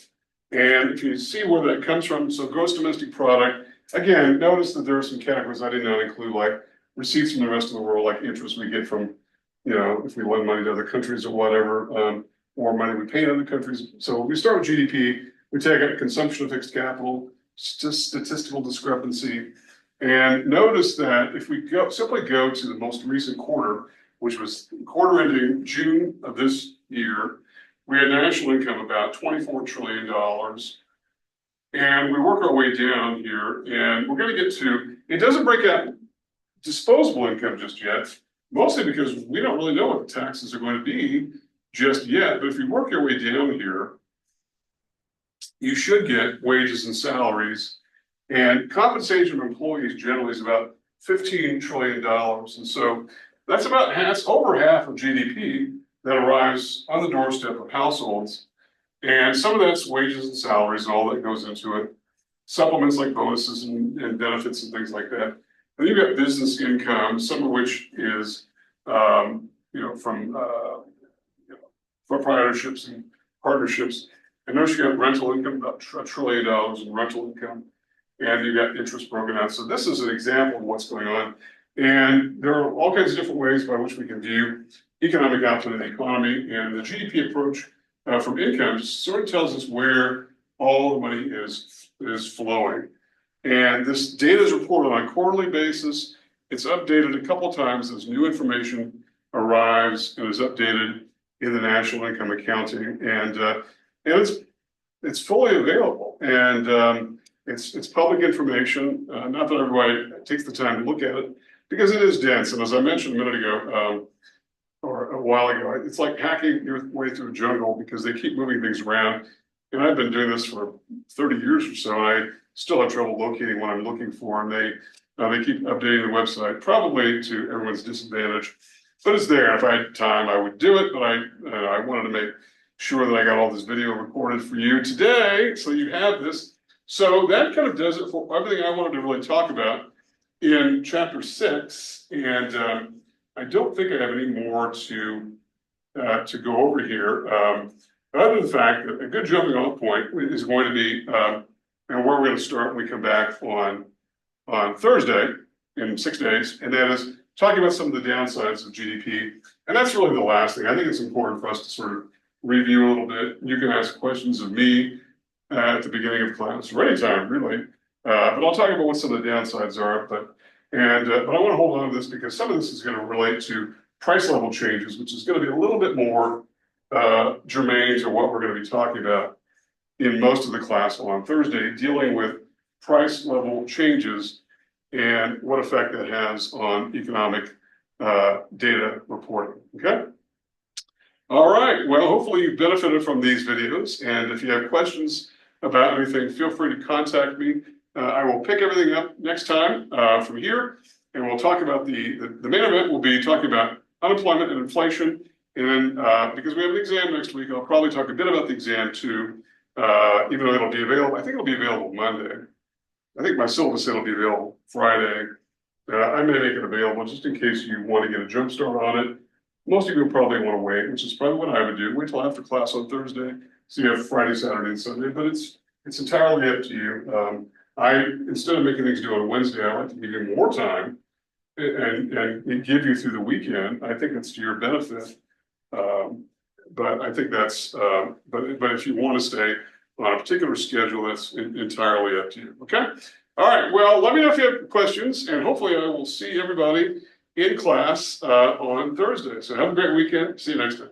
[SPEAKER 1] And if you see where that comes from, so gross domestic product, again, notice that there are some categories I did not include, like receipts from the rest of the world, like interest we get from, if we lend money to other countries or whatever, or money we pay in other countries. So we start with GDP, we take out consumption of fixed capital, just statistical discrepancy. And notice that if we simply go to the most recent quarter, which was quarter ending June of this year, we had national income about $24 trillion. And we work our way down here, and we're going to get to, it doesn't break out disposable income just yet, mostly because we don't really know what the taxes are going to be just yet. But if you work your way down here, you should get wages and salaries. And compensation of employees generally is about $15 trillion. And so that's about over half of GDP that arrives on the doorstep of households. And some of that's wages and salaries and all that goes into it. Supplements like bonuses and benefits and things like that. And you've got business income, some of which is, from proprietorships and partnerships. And notice you got rental income, about $1 trillion in rental income. And you got interest broken out. So this is an example of what's going on. And there are all kinds of different ways by which we can view economic output in the economy, and the GDP approach from income sort of tells us where all the money is flowing. And this data is reported on a quarterly basis. It's updated a couple of times as new information arrives and is updated in the national income accounting, and it's fully available, and it's public information. Not that everybody takes the time to look at it because it is dense, and as I mentioned a minute ago, or a while ago. It's like hacking your way through a jungle because they keep moving things around. And I've been doing this for 30 years or so, and I still have trouble locating what I'm looking for. And they keep updating the website, probably to everyone's disadvantage. But it's there. If I had time, I would do it. But I wanted to make sure that I got all this video recorded for you today, so you have this. So that kind of does it for everything I wanted to really talk about in chapter 6. And I don't think I have any more to go over here, other than the fact that a good jumping off point is going to be and where we're going to start when we come back on Thursday in 6 days, and that is talking about some of the downsides of GDP. And that's really the last thing. I think it's important for us to sort of review a little bit. You can ask questions of me at the beginning of class or anytime, really. But I'll talk about what some of the downsides are. But I want to hold on to this because some of this is going to relate to price level changes, which is going to be a little bit more germane to what we're going to be talking about in most of the class on Thursday, dealing with price level changes and what effect that has on economic data reporting. Okay. All right. Well, hopefully you benefited from these videos. And if you have questions about anything, feel free to contact me. I will pick everything up next time from here, and we'll talk about the main event. We'll be talking about unemployment and inflation. And then because we have an exam next week, I'll probably talk a bit about the exam too, even though it'll be available. I think it'll be available Monday. I think my syllabus said it'll be available Friday. I may make it available just in case you want to get a jump start on it. Most of you probably want to wait, which is probably what I would do. Wait till after class on Thursday. So you have Friday, Saturday, and Sunday, but it's entirely up to you. Instead of making things due on Wednesday, I like to give you more time and give you through the weekend. I think it's to your benefit. But I think that's, but if you want to stay on a particular schedule, that's entirely up to you. Okay. All right. Well, let me know if you have questions, and hopefully I will see everybody in class on Thursday. So have a great weekend. See you next time.